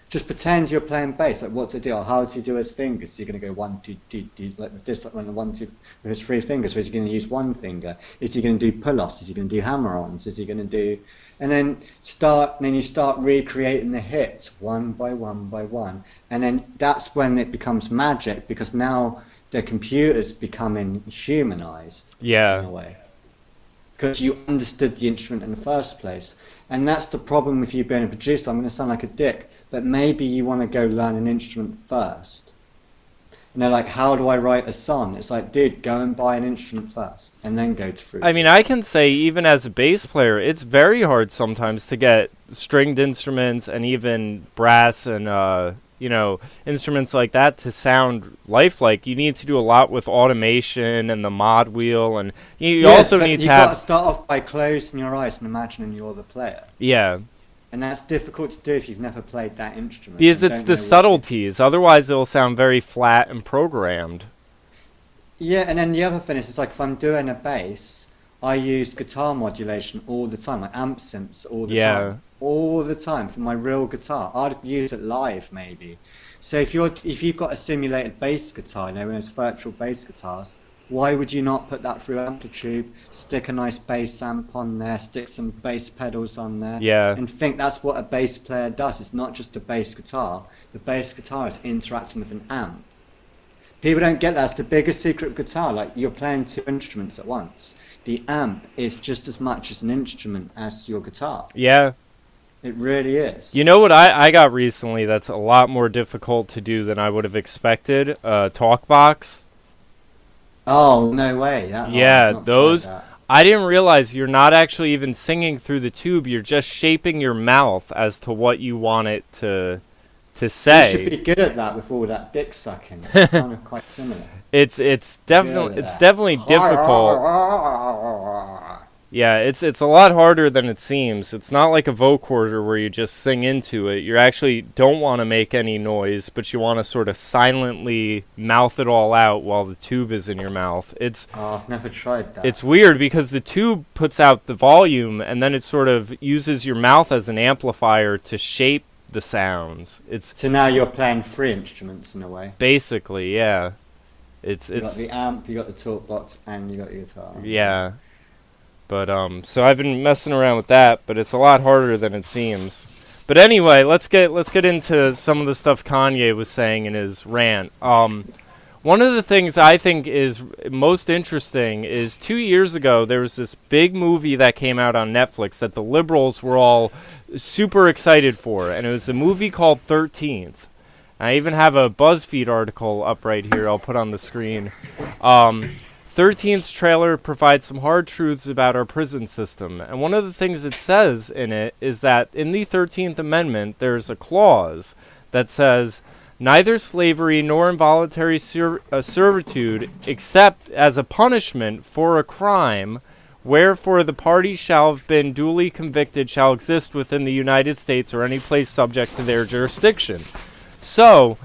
Just pretend you're playing bass. Like, what's it do? How does he do his fingers? Is he going to go 1, 2, 2, like this, like 1, 2 with his 3 fingers? Or is he going to use one finger? Is he going to do pull-offs? Is he going to do hammer-ons? Is he going to do? And then you start recreating the hits one by one by one, and then that's when it becomes magic, because now the computer's becoming humanized. Yeah. In a way. Because you understood the instrument in the first place. And that's the problem with you being a producer. I'm going to sound like a dick, but maybe you want to go learn an instrument first. And they're like, how do I write a song? It's like, dude, go and buy an instrument first, and then go to Fruit. I mean, I can say, even as a bass player, it's very hard sometimes to get stringed instruments and even brass and, you know, instruments like that to sound lifelike. You need to do a lot with automation and the mod wheel, and you also need to have... You've got to start off by closing your eyes and imagining you're the player. Yeah. And that's difficult to do if you've never played that instrument. Because it's the subtleties. Otherwise, it'll sound very flat and programmed. Yeah, and then the other thing is, it's like, if I'm doing a bass, I use guitar modulation all the time, like amp synths all the time. All the time for my real guitar. I'd use it live, maybe. So if you've got a simulated bass guitar, you know, when it's virtual bass guitars, why would you not put that through Amplitude, stick a nice bass amp on there, stick some bass pedals on there, and think that's what a bass player does? It's not just a bass guitar. The bass guitar is interacting with an amp. People don't get that. It's the biggest secret of guitar. Like, you're playing 2 instruments at once. The amp is just as much as an instrument as your guitar. Yeah. It really is. You know what I got recently that's a lot more difficult to do than I would have expected? TalkBox. Oh, no way. Those... I didn't realize you're not actually even singing through the tube. You're just shaping your mouth as to what you want it to say. You should be good at that with all that dick sucking. It's kind of quite similar. It's definitely difficult. Yeah, it's a lot harder than it seems. It's not like a vocoder where you just sing into it. You actually don't want to make any noise, but you want to sort of silently mouth it all out while the tube is in your mouth. I've never tried that. It's weird because the tube puts out the volume, and then it sort of uses your mouth as an amplifier to shape the sounds. So now you're playing 3 instruments in a way. Basically, yeah. You got the amp, you got the TalkBox, and you got your guitar. Yeah. But so I've been messing around with that, but it's a lot harder than it seems. But anyway, let's get into some of the stuff Kanye was saying in his rant. one of the things I think is most interesting is 2 years ago there was this big movie that came out on Netflix that the liberals were all super excited for, and it was a movie called 13th. I even have a BuzzFeed article up right here I'll put on the screen. 13th's trailer provides some hard truths about our prison system, and one of the things it says in it is that in the 13th Amendment there's a clause that says, neither slavery nor involuntary servitude, except as a punishment for a crime, wherefore the party shall have been duly convicted, shall exist within the United States or any place subject to their jurisdiction. So,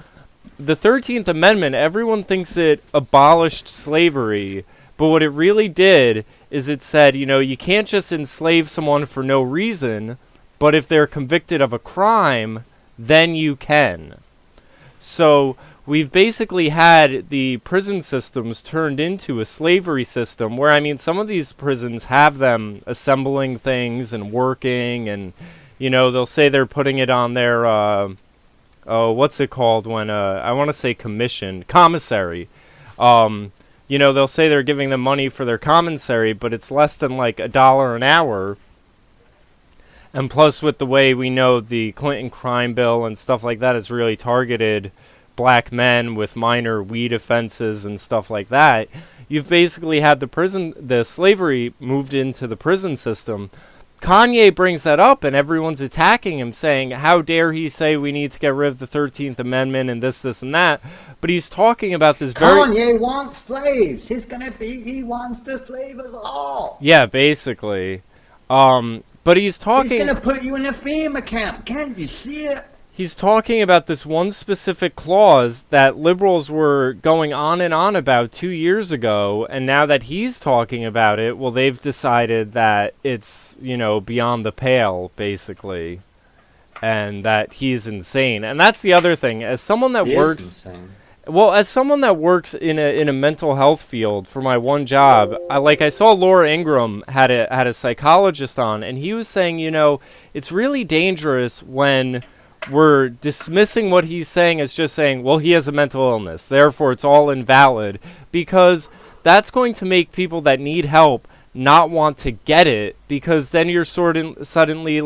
the 13th Amendment, everyone thinks it abolished slavery, but what it really did is it said, you can't just enslave someone for no reason, but if they're convicted of a crime, then you can. So we've basically had the prison systems turned into a slavery system where, some of these prisons have them assembling things and working, and, they'll say they're putting it on their, what's it called when, I want to say commissary. They'll say they're giving them money for their commissary, but it's less than like $1 an hour. And plus, with the way we know the Clinton crime bill and stuff like that has really targeted black men with minor weed offenses and stuff like that, you've basically had the slavery moved into the prison system. Kanye brings that up, and everyone's attacking him, saying, how dare he say we need to get rid of the 13th Amendment and this, and that. But he's talking about this Kanye wants slaves. He wants to slave us all. Yeah, basically. But he's talking... He's going to put you in a FEMA camp. Can't you see it? He's talking about this one specific clause that liberals were going on and on about 2 years ago, and now that he's talking about it, well, they've decided that it's, beyond the pale, basically, and that he's insane. And that's the other thing. As someone that works... Well, as someone that works in a mental health field for my one job, I saw Laura Ingraham had a psychologist on, and he was saying, it's really dangerous when we're dismissing what he's saying as just saying, well, he has a mental illness, therefore it's all invalid, because that's going to make people that need help not want to get it, because then you're suddenly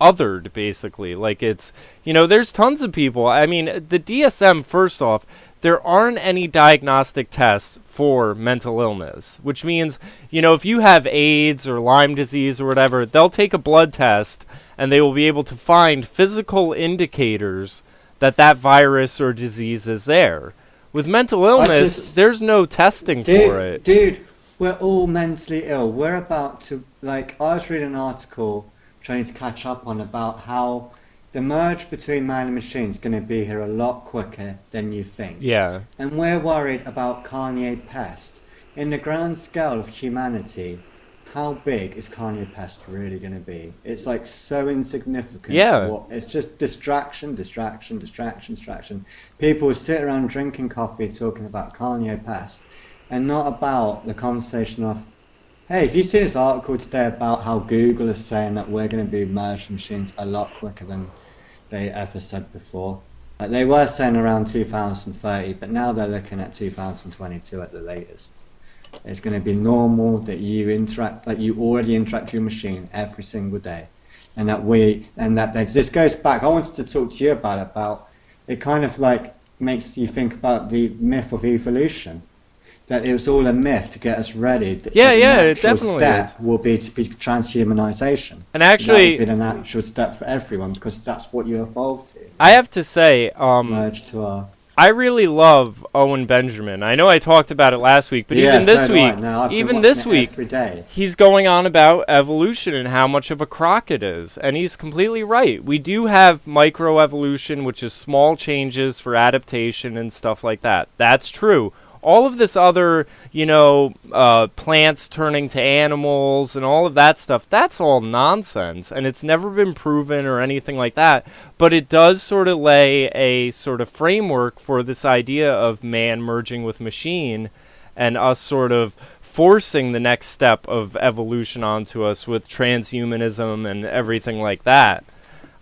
othered, basically. It's, there's tons of people. The DSM, first off, there aren't any diagnostic tests for mental illness, which means, if you have AIDS or Lyme disease or whatever, they'll take a blood test and they will be able to find physical indicators that virus or disease is there. With mental illness, there's no testing for it. Dude, we're all mentally ill. We're about to, I was reading an article trying to catch up on about how the merge between man and machine is going to be here a lot quicker than you think. Yeah. And we're worried about Kanye Pest. In the grand scale of humanity, how big is Kanye Pest really going to be? It's so insignificant. Yeah. It's just distraction. People will sit around drinking coffee talking about Kanye Pest and not about the conversation of, hey, have you seen this article today about how Google is saying that we're going to be merged machines a lot quicker than they ever said before? They were saying around 2030, but now they're looking at 2022 at the latest. It's going to be normal that you already interact with your machine every single day, and this goes back. I wanted to talk to you about it. Kind of makes you think about the myth of evolution. That it was all a myth to get us ready. It definitely is. Will be transhumanization. And actually, that would be the natural step for everyone, because that's what you evolved to. I have to say, merge to our... I really love Owen Benjamin. I know I talked about it last week, but even this week, every day. He's going on about evolution and how much of a crock it is. And he's completely right. We do have microevolution, which is small changes for adaptation and stuff like that. That's true. All of this other, plants turning to animals and all of that stuff, that's all nonsense. And it's never been proven or anything like that. But it does sort of lay a sort of framework for this idea of man merging with machine and us sort of forcing the next step of evolution onto us with transhumanism and everything like that.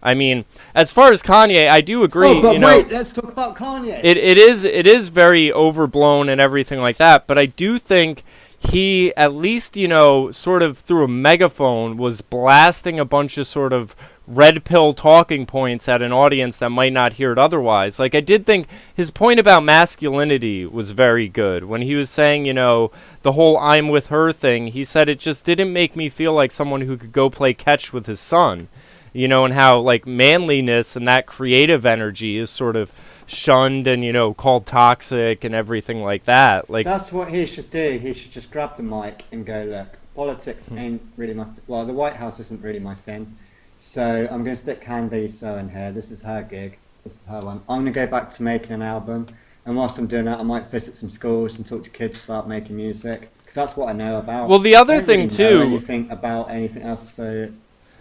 I mean, as far as Kanye, I do agree. Oh, but you know, wait, let's talk about Kanye. it is very overblown and everything like that, but I do think he at least, you know, sort of through a megaphone was blasting a bunch of sort of red pill talking points at an audience that might not hear it otherwise. Like, I did think his point about masculinity was very good. When he was saying, you know, the whole I'm with her thing, he said it just didn't make me feel like someone who could go play catch with his son. You know, and how, like, manliness and that creative energy is sort of shunned and, you know, called toxic and everything like that. Like, that's what he should do. He should just grab the mic and go, look, politics ain't really my well, the White House isn't really my thing. So I'm going to stick Candy So in here. This is her gig. This is her one. I'm going to go back to making an album. And whilst I'm doing that, I might visit some schools and talk to kids about making music. Because that's what I know about. Well, the other thing, I don't too... know anything about anything else, so...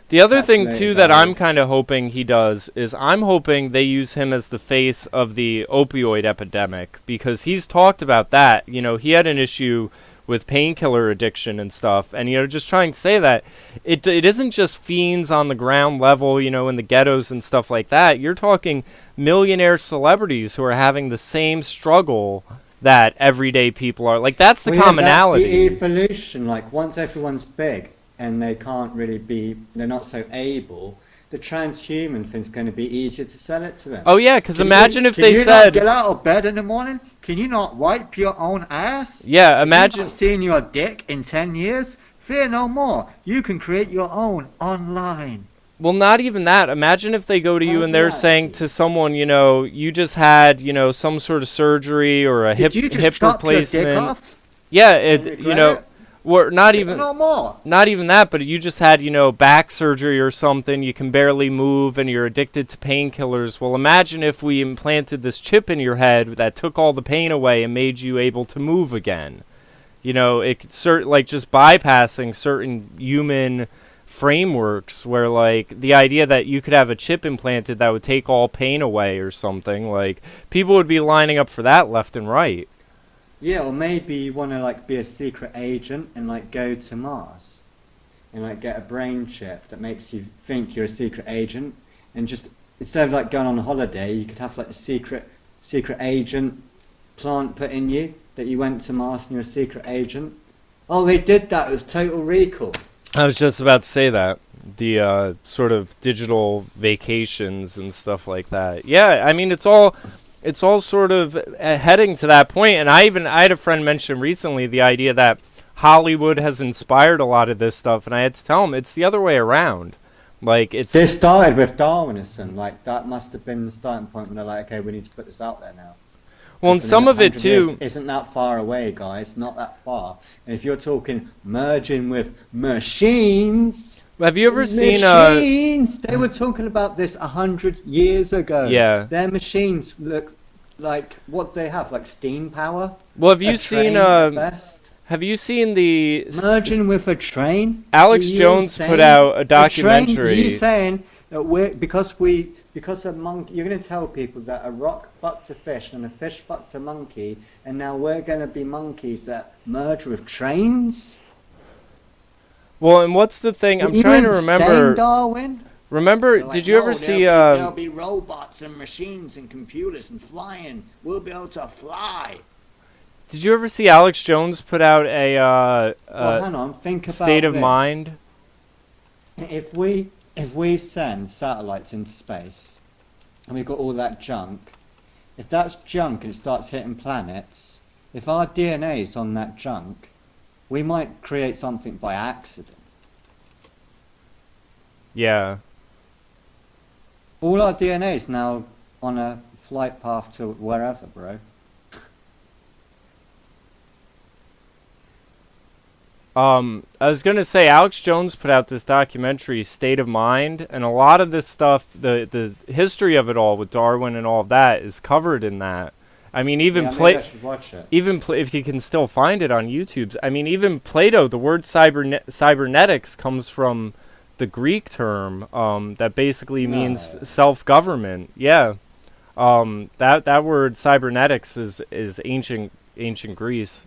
The other thing, too, that I'm kind of hoping he does is I'm hoping they use him as the face of the opioid epidemic, because he's talked about that. You know, he had an issue with painkiller addiction and stuff, and, you know, just trying to say that it isn't just fiends on the ground level, you know, in the ghettos and stuff like that. You're talking millionaire celebrities who are having the same struggle that everyday people are. Like, that's the commonality. Yeah, that's the evolution. Like, once everyone's big and they can't really be, they're not so able, the transhuman thing's going to be easier to sell it to them. Oh yeah, because imagine if they Can you said, not get out of bed in the morning? Can you not wipe your own ass? yeah, imagine, Seeing your dick in 10 years? Fear no more. You can create your own online. well, not even that. Imagine if they go to you How's and they're that? saying to someone, you know, you just had, you know, some sort of surgery or a Did you just hip chop your dick replacement. off? Yeah, And you regret know, it? we're not Fear even. no more. Not even that, but you just had, you know, back surgery or something, you can barely move and you're addicted to painkillers. Well, imagine if we implanted this chip in your head that took all the pain away and made you able to move again. You know, it could like just bypassing certain human frameworks where, like, the idea that you could have a chip implanted that would take all pain away or something, like, people would be lining up for that left and right. Yeah, or maybe you want to, like, be a secret agent and, like, go to Mars and, like, get a brain chip that makes you think you're a secret agent, and just instead of, like, going on a holiday, you could have, like, a secret agent plant put in you that you went to Mars and you're a secret agent. Oh, they did that. It was Total Recall. I was just about to say that. The sort of digital vacations and stuff like that. Yeah, I mean, it's all sort of heading to that point. And I had a friend mention recently the idea that Hollywood has inspired a lot of this stuff, and I had to tell him it's the other way around. Like, it's... This started with Darwinism. Like, that must have been the starting point when they're like, okay, we need to put this out there now. Well, and Listen, some of it 100 too... years isn't that far away, guys. Not that far. And if you're talking merging with machines... Have you ever seen... Machines! They were talking about this 100 years ago. Yeah. Their machines look like... What they have? Like steam power? Well, have you seen... train at best? Have you seen the... Merging with a train? Alex Are you Jones insane? put out a Train, documentary... you saying that because a monkey, you're going to tell people that a rock fucked a fish and a fish fucked a monkey, and now we're going to be monkeys that merge with trains? Well, and what's the thing? I'm trying to remember... Darwin? Remember, They're like, did you ever "No, see... there'll be robots and machines and computers and flying. We'll be able to fly." Did you ever see Alex Jones put out a Well, hang on, think about State of this. Mind? If we send satellites into space, and we've got all that junk, if that's junk and it starts hitting planets, if our DNA is on that junk, we might create something by accident. Yeah. All our DNA is now on a flight path to wherever, bro. I was gonna say Alex Jones put out this documentary, State of Mind, and a lot of this stuff, the history of it all with Darwin and all of that, is covered in that. I mean, even maybe I should watch it. if you can still find it on YouTube. I mean, even Plato, the word cybernetics comes from the Greek term that basically means self-government. Yeah, that word cybernetics is ancient Greece.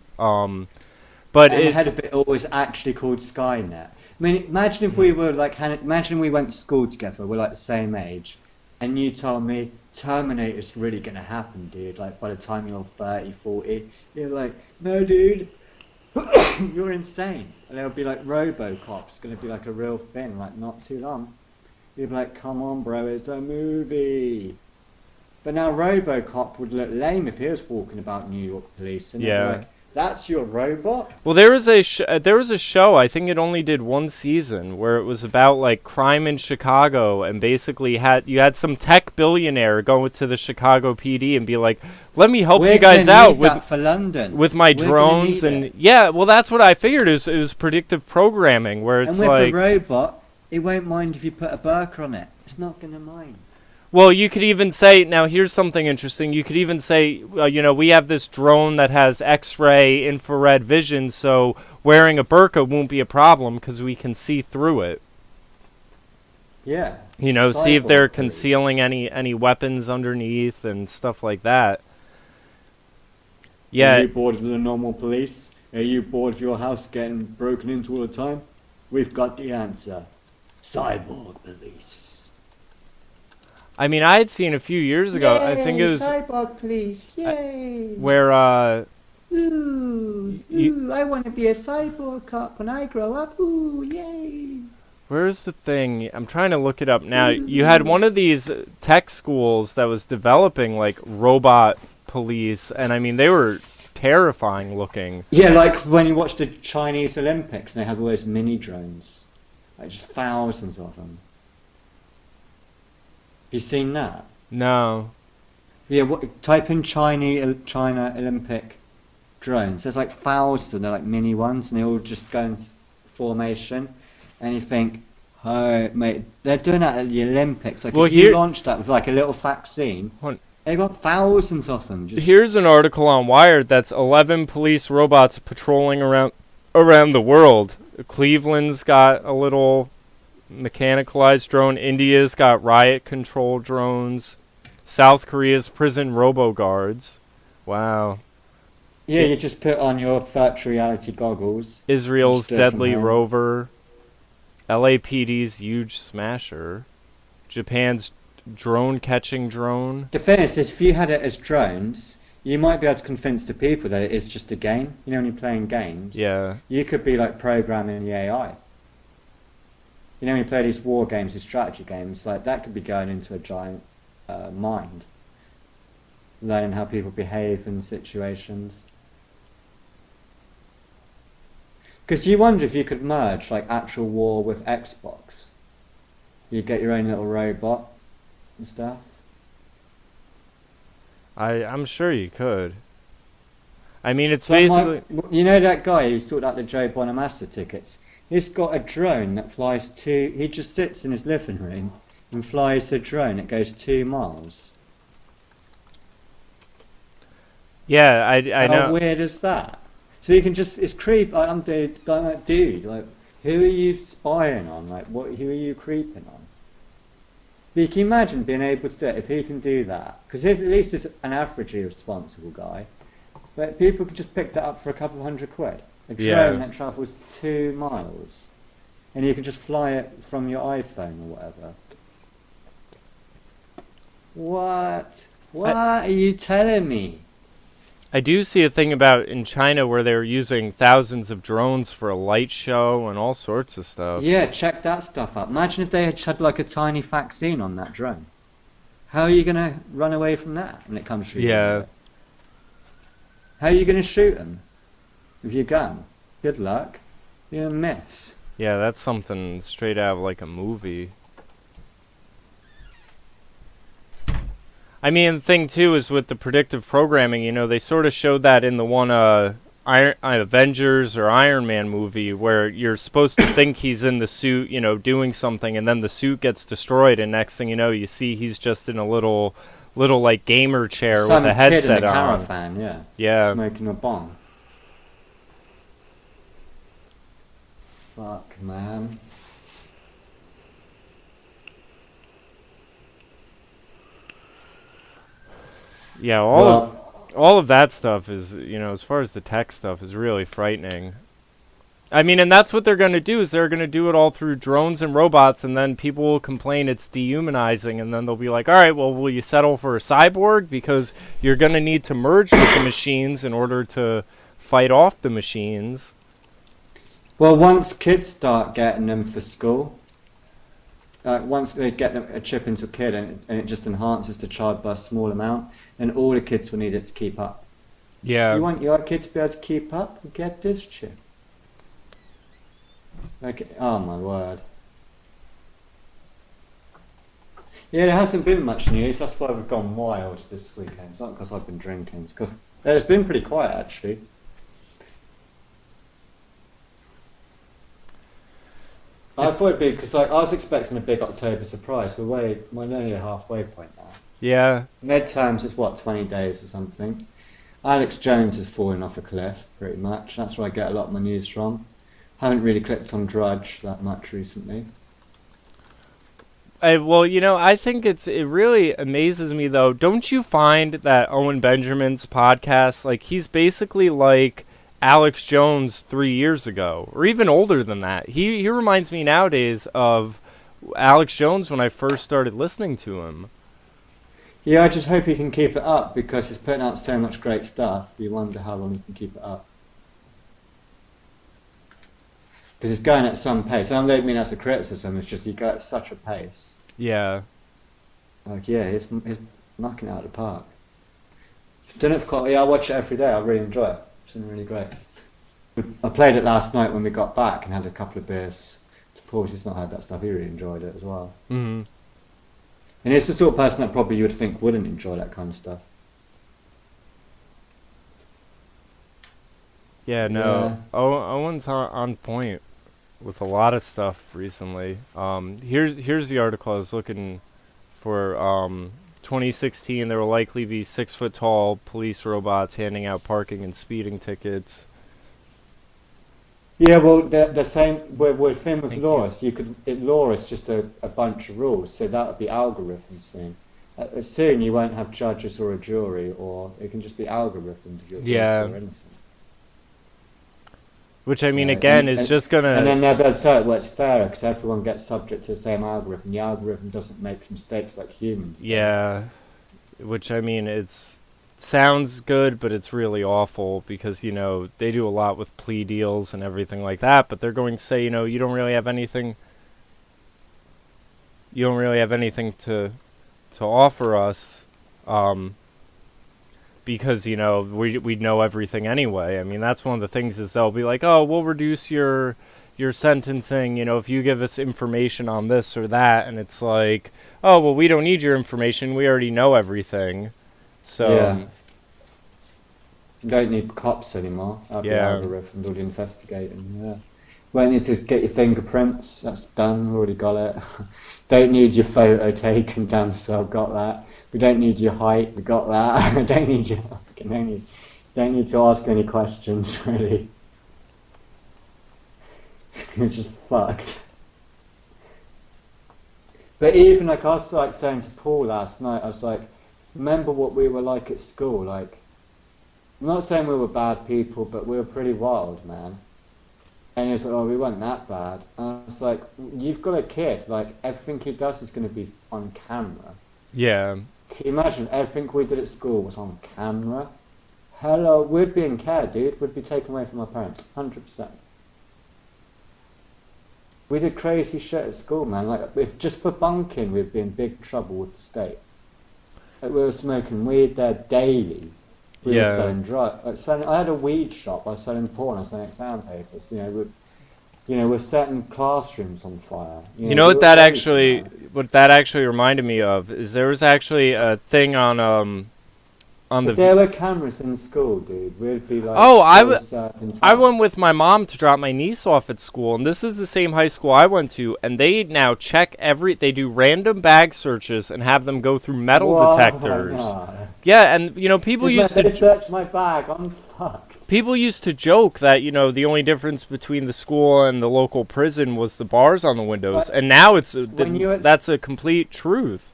But And the head of it all was actually called Skynet. I mean, imagine if we were like, imagine we went to school together, we're like the same age, and you told me Terminator's really gonna happen, dude. Like by the time you're 30, 40, you're like, no, dude, you're insane. And there'll be like RoboCop's gonna be like a real thing, like not too long. You'd be like, come on, bro, it's a movie. But now RoboCop would look lame if he was walking about New York police, and Yeah. like, that's your robot? Well, there was a show. I think it only did one season where it was about like crime in Chicago, and basically you had some tech billionaire go to the Chicago PD and be like, "Let me help you guys out for London with my drones." And yeah, well, that's what I figured. It was predictive programming where it's and with like the robot, it won't mind if you put a burqa on it. It's not gonna mind. Well, you could even say, now here's something interesting. You could even say, we have this drone that has X-ray infrared vision, so wearing a burqa won't be a problem because we can see through it. Yeah. See if they're concealing any weapons underneath and stuff like that. Yeah. Are you bored of the normal police? Are you bored of your house getting broken into all the time? We've got the answer. Cyborg police. I mean, I had seen a few years ago. Yay, I think it was cyborg police. Yay! where Ooh, I want to be a cyborg cop when I grow up. Ooh, yay! where's the thing? I'm trying to look it up now. You had one of these tech schools that was developing like robot police, and I mean they were terrifying looking. Yeah, like when you watch the Chinese Olympics and they have all those mini drones, like just thousands of them. You seen that? No. Yeah, type in China Olympic drones. There's like thousands of them, they're like mini ones, and they all just go in formation. And you think, oh, mate, they're doing that at the Olympics. Like, well, if you launched that with like a little vaccine, they got thousands of them. Here's an article on Wired that's 11 police robots patrolling around the world. Cleveland's got a little mechanicalized drone. India's got riot control drones. South Korea's prison robo-guards. Wow. Yeah, you just put on your virtual reality goggles. Israel's deadly rover. LAPD's huge smasher. Japan's drone-catching drone. The thing is, if you had it as drones, you might be able to convince the people that it is just a game. You know, when you're playing games, yeah, you could be like programming the AI. You know, when you play these war games, these strategy games, like that could be going into a giant mind, learning how people behave in situations. Because you wonder if you could merge like actual war with Xbox. You get your own little robot and stuff. I'm sure you could. I mean, it's basically... You know that guy who sorted out the Joe Bonamassa tickets? He's got a drone that flies he just sits in his living room and flies a drone that goes 2 miles. Yeah, I know. How weird is that? So you can just, it's creep, like, I'm dude, like, who are you spying on? Like, who are you creeping on? But you can imagine being able to do it if he can do that. Because at least he's an averagely responsible guy. But people could just pick that up for a couple of £100. A drone that travels 2 miles. And you can just fly it from your iPhone or whatever. What? What are you telling me? I do see a thing about in China where they're using thousands of drones for a light show and all sorts of stuff. Yeah, check that stuff out. Imagine if they had like a tiny vaccine on that drone. How are you going to run away from that when it comes to you? Yeah. How are you going to shoot them? With your gun? Good luck. You're a mess. Yeah, that's something straight out of like a movie. I mean, the thing too is with the predictive programming, you know, they sort of showed that in the one Avengers or Iron Man movie where you're supposed to think he's in the suit, you know, doing something, and then the suit gets destroyed, and next thing you know, you see he's just in a little like gamer chair with a headset on. Some kid in a caravan, yeah. Yeah. Smoking a bong. Fuck, man. Yeah, all of that stuff is, you know, as far as the tech stuff is really frightening. I mean, and that's what they're going to do, is they're going to do it all through drones and robots, and then people will complain it's dehumanizing, and then they'll be like, all right, well, will you settle for a cyborg? Because you're going to need to merge with the machines in order to fight off the machines. Well, once kids start getting them for school, once they get them, a chip into a kid and it just enhances the child by a small amount, then all the kids will need it to keep up. Yeah. If you want your kid to be able to keep up, get this chip. Like, oh my word. Yeah, there hasn't been much news. That's why we've gone wild this weekend. It's not because I've been drinking. It's because it's been pretty quiet, actually. I thought it'd be because I was expecting a big October surprise. We're nearly a halfway point now. Yeah. Midterms is what, 20 days or something. Alex Jones has fallen off a cliff, pretty much. That's where I get a lot of my news from. Haven't really clicked on Drudge that much recently. Well, you know, I think it really amazes me, though. Don't you find that Owen Benjamin's podcast, like, he's basically like Alex Jones 3 years ago, or even older than that. He reminds me nowadays of Alex Jones when I first started listening to him. Yeah, I just hope he can keep it up, because he's putting out so much great stuff. You wonder how long he can keep it up. Because it's going at some pace. I don't mean that's a criticism, it's just you go at such a pace. Yeah. Like, yeah, he's knocking it out of the park. I watch it every day. I really enjoy it. It's been really great. I played it last night when we got back and had a couple of beers to Paul. He's not had that stuff. He really enjoyed it as well. Mm-hmm. And he's the sort of person that probably you would think wouldn't enjoy that kind of stuff. Yeah, no. Yeah. Owen's on point with a lot of stuff recently. Here's the article I was looking for. 2016, there will likely be 6-foot-tall police robots handing out parking and speeding tickets. Yeah, well, the same with him with Loris. Law is just a bunch of rules, so that would be algorithms soon. Soon you won't have judges or a jury, or it can just be algorithms if you're guilty or innocent. Which, I mean, again, is just going to... And then they'll be able to say, well, it's fair, because everyone gets subject to the same algorithm. The algorithm doesn't make mistakes like humans do. Yeah, which, I mean, sounds good, but it's really awful, because, you know, they do a lot with plea deals and everything like that, but they're going to say, you know, you don't really have anything to offer us, because, you know, we know everything anyway. I mean, that's one of the things, is they'll be like, oh, we'll reduce your sentencing, you know, if you give us information on this or that. And it's like, oh, well, we don't need your information. We already know everything. So yeah. You don't need cops anymore. That'll be algorithm, do the investigating. Yeah. Won't need to get your fingerprints. That's done. Already got it. Don't need your photo taken down, so I've got that. We don't need your height. We got that. Don't need to ask any questions, really. You're just fucked. But even like I was like saying to Paul last night, I was like, remember what we were like at school? Like, I'm not saying we were bad people, but we were pretty wild, man. And he was like, oh, we weren't that bad. And I was like, you've got a kid, like, everything he does is going to be on camera. Yeah. Can you imagine everything we did at school was on camera? Hello, we'd be in care, dude. We'd be taken away from our parents, 100%. We did crazy shit at school, man. Like, if just for bunking, we'd be in big trouble with the state. Like, we were smoking weed there daily. We were selling drugs. I had a weed shop. I was selling porn. I was selling exam papers. We're setting classrooms on fire. You know what that actually reminded me of is there was actually a thing on the. If there were cameras in school, dude, we'd be like. Oh, I went with my mom to drop my niece off at school, and this is the same high school I went to, and they now check they do random bag searches and have them go through metal detectors. Yeah, and you know people used to search my bag. I'm fucked. People used to joke that, you know, the only difference between the school and the local prison was the bars on the windows, and now that's a complete truth.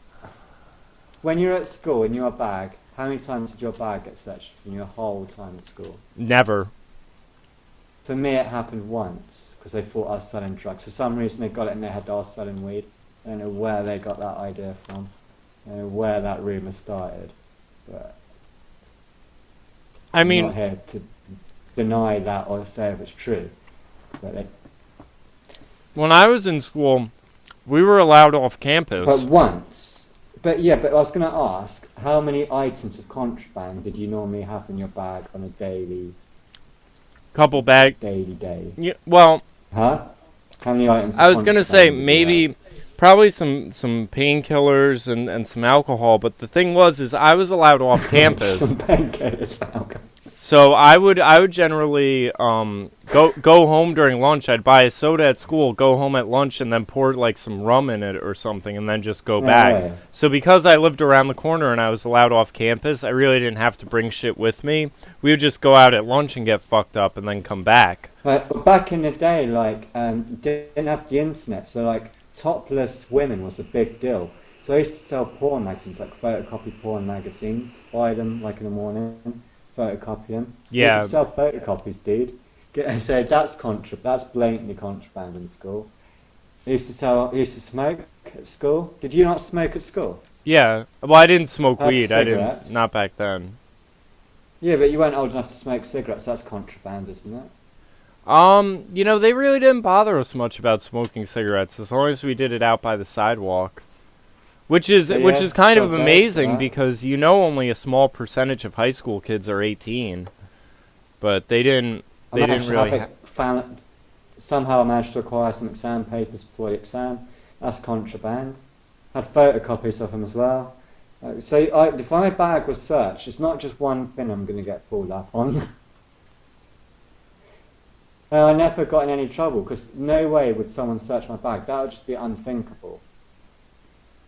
When you're at school in your bag, how many times did your bag get searched in your whole time at school? Never. For me, it happened once because they thought I was selling drugs. For some reason, they got it in their head that I was selling weed. I don't know where they got that idea from. I don't know where that rumor started. But I I'm mean, not here to deny that or say if it's true. But when I was in school, we were allowed off campus. but once. But yeah, but I was going to ask, how many items of contraband did you normally have in your bag on a daily Couple bag. day? Yeah, well, Huh? How many items? I of was gonna say contraband did you maybe, probably some painkillers and some alcohol. But the thing was, is I was allowed off have? campus. Some painkillers, alcohol. So I would generally go home during lunch. I'd buy a soda at school, go home at lunch, and then pour like some rum in it or something, and then just go No back. way. So because I lived around the corner and I was allowed off campus, I really didn't have to bring shit with me. We would just go out at lunch and get fucked up and then come back. But back in the day, like, didn't have the internet, so like topless women was a big deal. So I used to sell porn magazines, like photocopy porn magazines, buy them like in the morning, photocopy them. Yeah. You could sell photocopies, dude. So that's blatantly contraband in school. I used to smoke at school. Did you not smoke at school? Yeah. Well, I didn't smoke Had weed. I cigarettes. didn't. Not back then. Yeah, but you weren't old enough to smoke cigarettes. That's contraband, isn't it? They really didn't bother us much about smoking cigarettes as long as we did it out by the sidewalk. Which is Yeah, kind so of bad for amazing that. because only a small percentage of high school kids are 18. But they didn't really Somehow I managed to acquire some exam papers before the exam. That's contraband. Had photocopies of them as well. So if my bag was searched, it's not just one thing I'm going to get pulled up on. I never got in any trouble because no way would someone search my bag. That would just be unthinkable.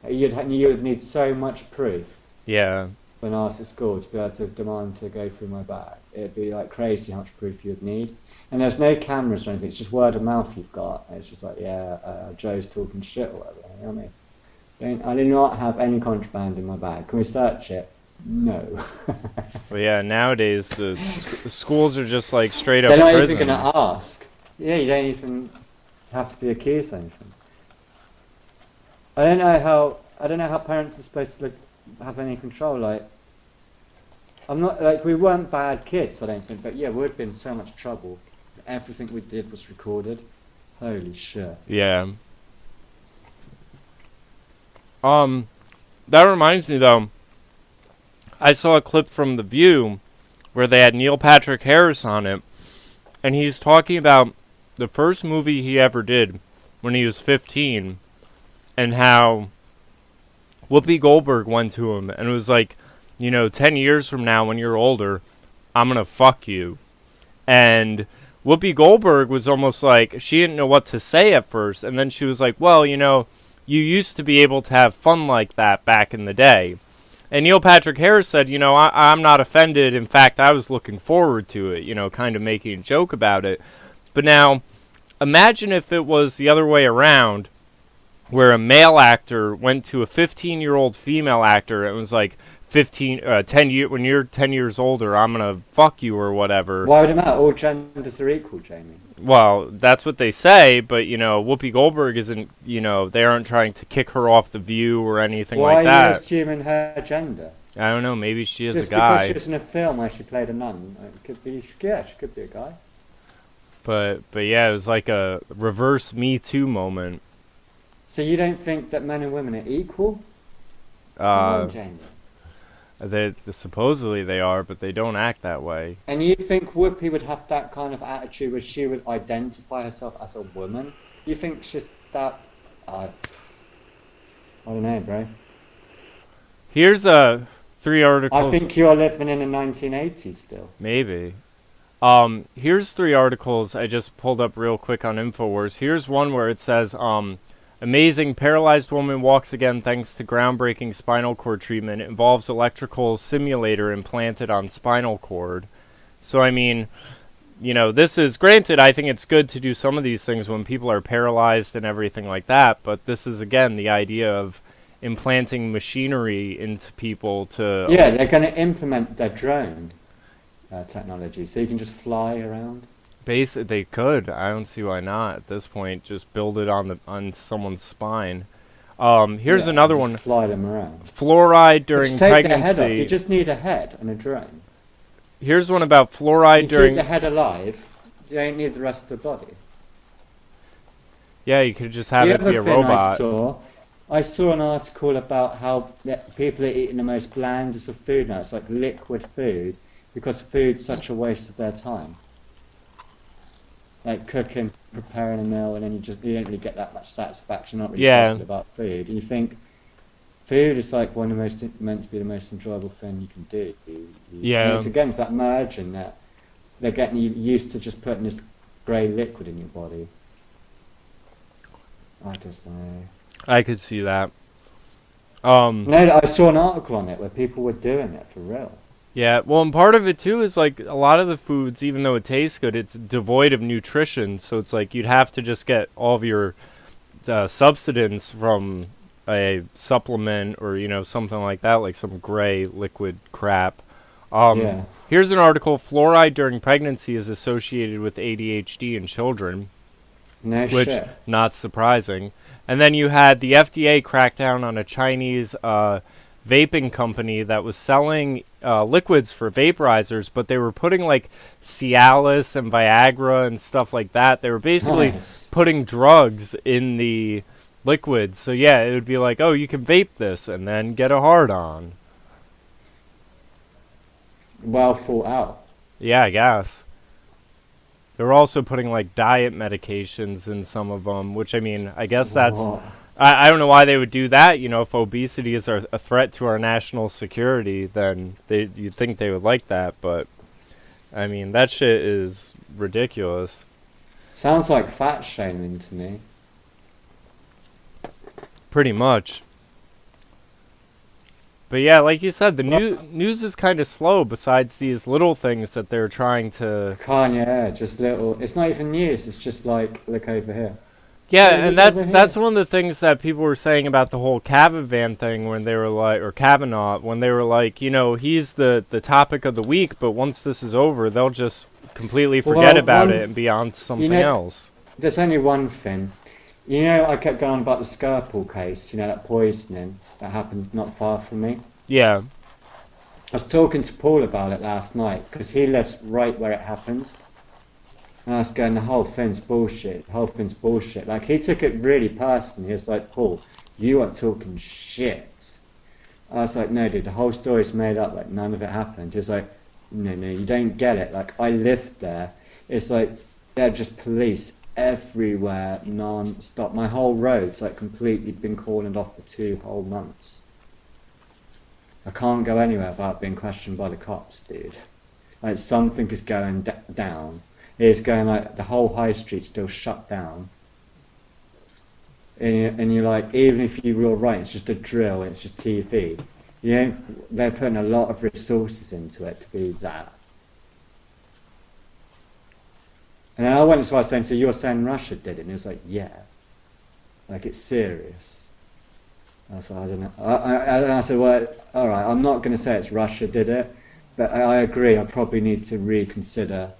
You would need so much proof Yeah. when I was at school to be able to demand to go through my bag. It'd be like crazy how much proof you would need. And there's no cameras or anything, it's just word of mouth you've got. It's just like, Joe's talking shit or whatever. You know what I mean? I do not have any contraband in my bag. Can we search it? No. Well, yeah, nowadays the schools are just like straight up They're not prisons. even going to ask. Yeah, you don't even have to be accused of anything. I don't know how parents are supposed to have any control. Like, I'm not like we weren't bad kids, I don't think, but yeah, we'd been in so much trouble. Everything we did was recorded. Holy shit. Yeah. That reminds me though. I saw a clip from The View where they had Neil Patrick Harris on it, and he's talking about the first movie he ever did when he was 15, and how Whoopi Goldberg went to him and was like, 10 years from now when you're older, I'm gonna fuck you. And Whoopi Goldberg was almost like, she didn't know what to say at first, and then she was like, well, you used to be able to have fun like that back in the day. And Neil Patrick Harris said, I'm not offended. In fact, I was looking forward to it, kind of making a joke about it. But now, imagine if it was the other way around, where a male actor went to a 15-year-old female actor and was like, 10 year when you're 10 years older, I'm gonna fuck you or whatever. Why would it matter? All genders are equal, Jamie. Well, that's what they say, but Whoopi Goldberg isn't. They aren't trying to kick her off The View or anything Why like are you that. assuming her gender? I don't know. Maybe she is Just a guy. because she was in a film where she played a nun, it could be. Yeah, she could be a guy. But yeah, it was like a reverse Me Too moment. So you don't think that men and women are equal? Come on, Jamie. Supposedly they are, but they don't act that way. And you think Whoopi would have that kind of attitude where she would identify herself as a woman? You think she's that... I don't know, bro. Here's 3 articles. I think you're living in the 1980s still. Maybe. Here's 3 articles I just pulled up real quick on InfoWars. Here's one where it says, amazing paralyzed woman walks again thanks to groundbreaking spinal cord treatment. It involves electrical simulator implanted on spinal cord. So, I mean, this is, granted, I think it's good to do some of these things when people are paralyzed and everything like that, but this is, again, the idea of implanting machinery into people to... Yeah, they're going to implement their drone technology, so you can just fly around. They could. I don't see why not at this point. Just build it on someone's spine. Here's Yeah, another just one. fly them around. Fluoride during Just take their head off. pregnancy. You just need a head and a drone. Here's one about fluoride You during. keep the head alive. You don't need the rest of the body. Yeah, you could just have The it be other a thing robot. I saw an article about how people are eating the most blandest of food now. It's like liquid food because food's such a waste of their time. Like cooking, preparing a meal, and then you don't really get that much satisfaction, not really Yeah. passionate about food. And you think food is like one of the meant to be the most enjoyable thing you can do. Yeah. And it's against that merging that they're getting you used to just putting this grey liquid in your body. I just don't know. I could see that. No, I saw an article on it where people were doing it for real. Yeah, well, and part of it too is like a lot of the foods, even though it tastes good, it's devoid of nutrition. So it's like you'd have to just get all of your substance from a supplement or something like that, like some gray liquid crap. Yeah. Here's an article: fluoride during pregnancy is associated with ADHD in children, No which shit. not surprising. And then you had the FDA crack down on a Chinese vaping company that was selling liquids for vaporizers, but they were putting like Cialis and Viagra and stuff like that. They were basically Nice. putting drugs in the liquids. So yeah, it would be like, oh, you can vape this and then get a hard on. Well thought out. Yeah, I guess. They were also putting like diet medications in some of them, which I mean, I guess that's. Whoa. I don't know why they would do that. If obesity is a threat to our national security, then you'd think they would like that. But I mean, that shit is ridiculous. Sounds like fat shaming to me. Pretty much. But yeah, like you said, the news is kind of slow. Besides these little things that they're trying to. Kanye, just little. It's not even news. It's just like, look over here. Yeah, Hey, and look over that's here. one of the things that people were saying about the whole Cavavan thing when they were like, or Kavanaugh, when they were like, he's the topic of the week, but once this is over, they'll just completely forget about it and be on to something else. There's only one thing. I kept going on about the Skirple case. That poisoning that happened not far from me. Yeah. I was talking to Paul about it last night because he lives right where it happened. And I was going, the whole thing's bullshit. The whole thing's bullshit. Like, he took it really personally. He was like, Paul, you are talking shit. I was like, no, dude, the whole story's made up. Like, none of it happened. He was like, no, you don't get it. Like, I lived there. It's like, they're just police everywhere, non-stop. My whole road's, like, completely been cordoned off for 2 whole months. I can't go anywhere without being questioned by the cops, dude. Like, something is going down. It's going like the whole high street's still shut down. And you're like, even if you were right, it's just a drill, it's just TV. They're putting a lot of resources into it to be that. And then I went as far as saying, so you're saying Russia did it? And he was like, yeah. Like, it's serious. I was like, I don't know. I said, well, alright, I'm not going to say it's Russia did it, but I agree, I probably need to reconsider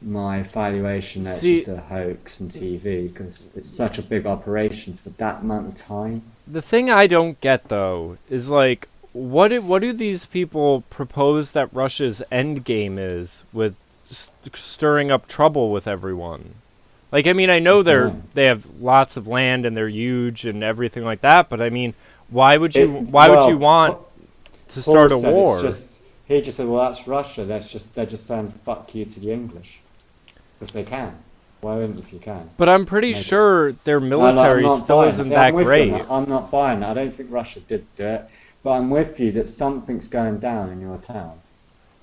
my evaluation that it's just a hoax and TV, because it's such a big operation for that amount of time. The thing I don't get, though, is like, what do these people propose that Russia's end game is with stirring up trouble with everyone? Like, I mean, I know they have lots of land and they're huge and everything like that, but I mean, why would you want to start a war? He just said, well, that's Russia. They're just saying fuck you to the English because they can. Why wouldn't if you can? But I'm pretty sure their military still isn't that great. I'm not buying that. I don't think Russia did do it, but I'm with you that something's going down in your town.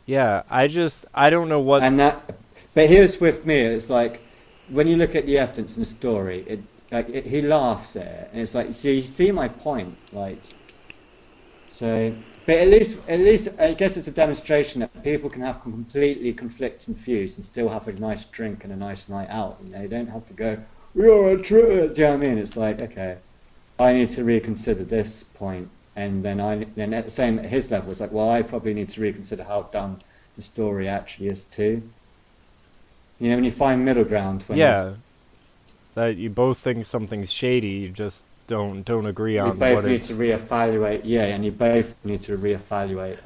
Yeah, I don't know what. But here's with me. It's like when you look at the evidence in the story, he laughs at it, and it's like, so you see my point, like. So, but at least I guess it's a demonstration that people can have completely conflicting views and still have a nice drink and a nice night out. You don't have to go, you're a traitor. Do you know what I mean? It's like, okay, I need to reconsider this point, and then at the same at his level, it's like, well, I probably need to reconsider how dumb the story actually is too. You know, when you find middle ground. When Yeah, that you both think something's shady, you just don't agree you on both what need to it's. reevaluate. Yeah, and you both need to reevaluate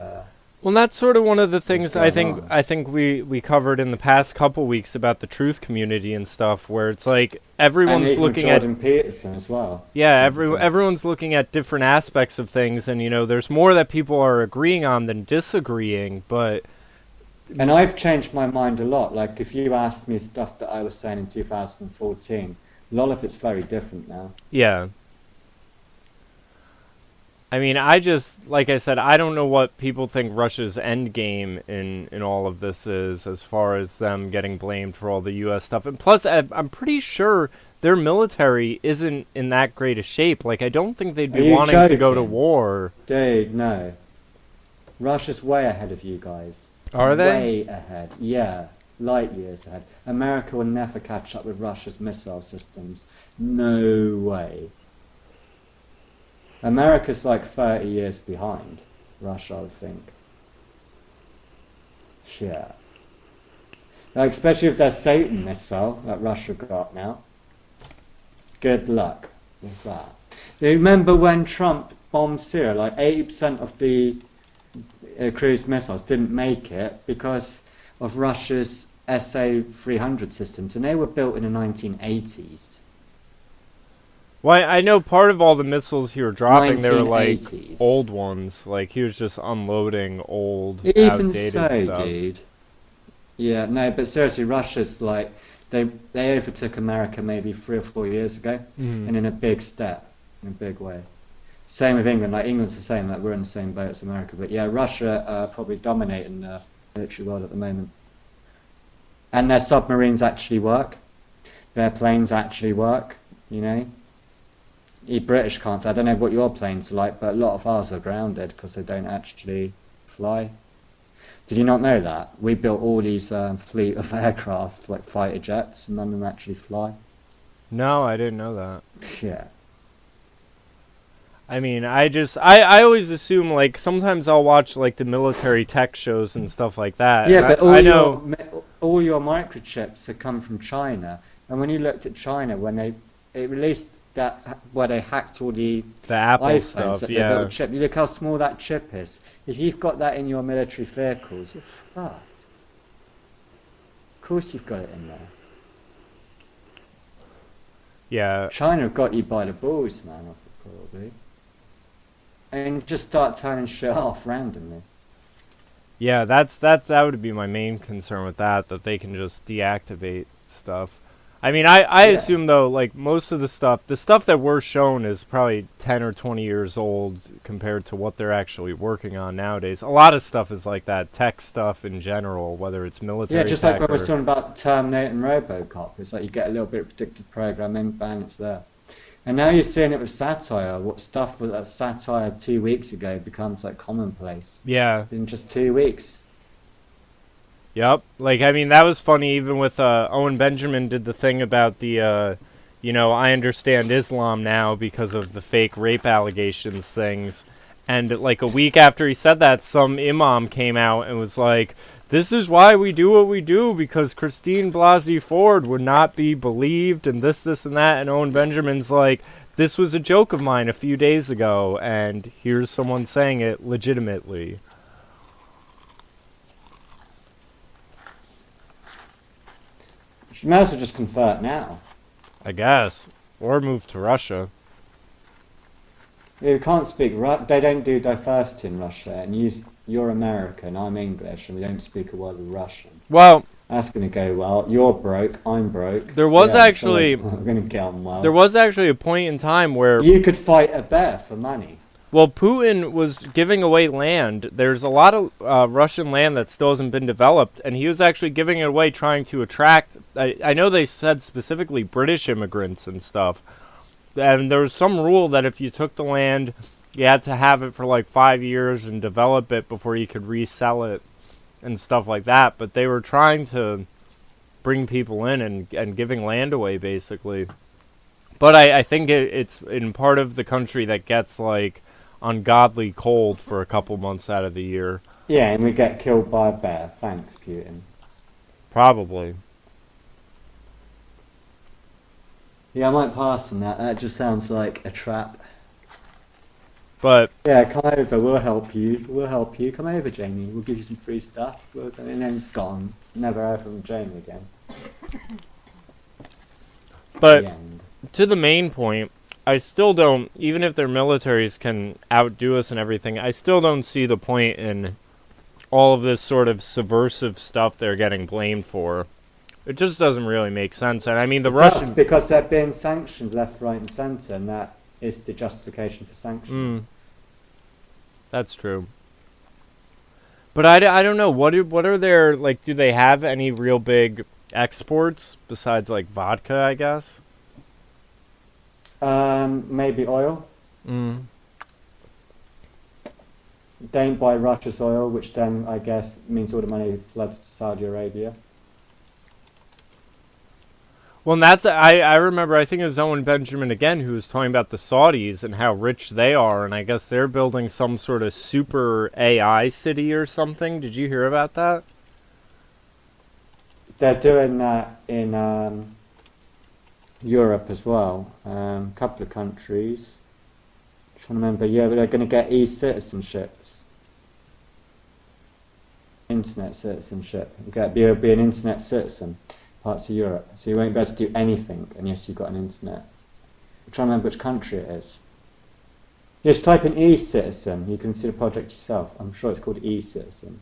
Well, that's sort of one of the what's things going on. I think we covered in the past couple weeks about the truth community and stuff, where it's like And everyone's even with looking at. Jordan Peterson as well. Yeah, Shouldn't forget. everyone's looking at different aspects of things, and there's more that people are agreeing on than disagreeing. But And I've changed my mind a lot. Like, if you asked me stuff that I was saying in 2014, a lot of it's very different now. yeah, I mean, I just like I said, I don't know what people think Russia's end game in all of this is, as far as them getting blamed for all the U.S. stuff. And plus, I'm pretty sure their military isn't in that great a shape. Like, I don't think they'd Are be you wanting to go to joking? war. Dude, no. Russia's way ahead of you guys. Are they? Way ahead. Yeah. Light years ahead. America will never catch up with Russia's missile systems. No way. America's like 30 years behind Russia, I think. Yeah. Like, especially with their Satan missile that Russia got now. Good luck with that. Do you remember when Trump bombed Syria? Like 80% of the cruise missiles didn't make it because of Russia's SA-300 systems, and they were built in the 1980s. Well, I know part of all the missiles he were dropping, they were like 1980s. old ones. Like, he was just unloading old, Even outdated so, stuff. dude. Yeah, no, but seriously, Russia's like they overtook America maybe 3 or 4 years ago, and in a big step, in a big way. Same with England. Like, England's the same. Like, we're in the same boat as America. But yeah, Russia probably dominating the military world at the moment. And their submarines actually work. Their planes actually work. You know. You British can't. I don't know what your planes are like, but a lot of ours are grounded because they don't actually fly. Did you not know that? We built all these fleet of aircraft, like fighter jets, and none of them actually fly. No, I didn't know that. Yeah. I mean, I always assume, like, sometimes I'll watch, like, the military tech shows and stuff like that. Yeah, and but I know. all your microchips have come from China. And when you looked at China, when it released that, where they hacked all the Apple iPhones, stuff, that yeah. little chip, you look how small that chip is. If you've got that in your military vehicles, you're fucked. Of course you've got it in there. Yeah. China have got you by the balls, man, probably. And just start turning shit off randomly. Yeah, that would be my main concern with that they can just deactivate stuff. I mean, I Yeah. assume, though, like, most of the stuff that we're shown is probably 10 or 20 years old compared to what they're actually working on nowadays. A lot of stuff is like that, tech stuff in general, whether it's military Yeah, just tech like what I was or... talking about Terminator and Robocop. It's like you get a little bit of predictive programming, bang, it's there. And now you're seeing it with satire. What stuff was satire 2 weeks ago becomes like commonplace Yeah. in just 2 weeks. Yep. Like, I mean, that was funny even with Owen Benjamin did the thing about the, I understand Islam now because of the fake rape allegations things. And, like, a week after he said that, some imam came out and was like, this is why we do what we do, because Christine Blasey Ford would not be believed, and this, and that. And Owen Benjamin's like, this was a joke of mine a few days ago, and here's someone saying it legitimately. You might as well just convert now. I guess. Or move to Russia. You can't speak. They don't do diversity in Russia, and you're American, I'm English, and we don't speak a word of Russian. Well, That's going to go well. You're broke, I'm broke. There was Yeah, I'm actually- sure we're going to get on well. there was actually a point in time where... You could fight a bear for money. Well, Putin was giving away land. There's a lot of Russian land that still hasn't been developed, and he was actually giving it away trying to attract... I know they said specifically British immigrants and stuff. And there was some rule that if you took the land, you had to have it for like 5 years and develop it before you could resell it and stuff like that. But they were trying to bring people in and giving land away, basically. But I think it's in part of the country that gets like ungodly cold for a couple months out of the year. Yeah, and we get killed by a bear. Thanks, Putin. Probably. Yeah, I might pass on that. That just sounds like a trap. But Yeah, come over. We'll help you. We'll help you. Come over, Jamie. We'll give you some free stuff. And then gone. Never heard from Jamie again. but The end. to the main point, I still don't, even if their militaries can outdo us and everything, I still don't see the point in all of this sort of subversive stuff they're getting blamed for. It just doesn't really make sense. And I mean, the Russians... Because they're being sanctioned left, right, and centre, and that is the justification for sanctions. That's true. But I don't know. What are their, like, do they have any real big exports besides, like, vodka, I guess? Maybe oil. Don't buy Russia's oil, which then, I guess, means all the money floods to Saudi Arabia. Well, and that's, I remember, I think it was Owen Benjamin again who was talking about the Saudis and how rich they are, and I guess they're building some sort of super AI city or something. Did you hear about that? They're doing that in Europe as well. A couple of countries. I'm trying to remember. Yeah, but they're going to get e-citizenships. Internet citizenship. You'll be an internet citizen. Parts of Europe, so you won't be able to do anything unless you've got an internet. I'm trying to remember which country it is. Just type in e-citizen, you can see the project yourself. I'm sure it's called e-citizen.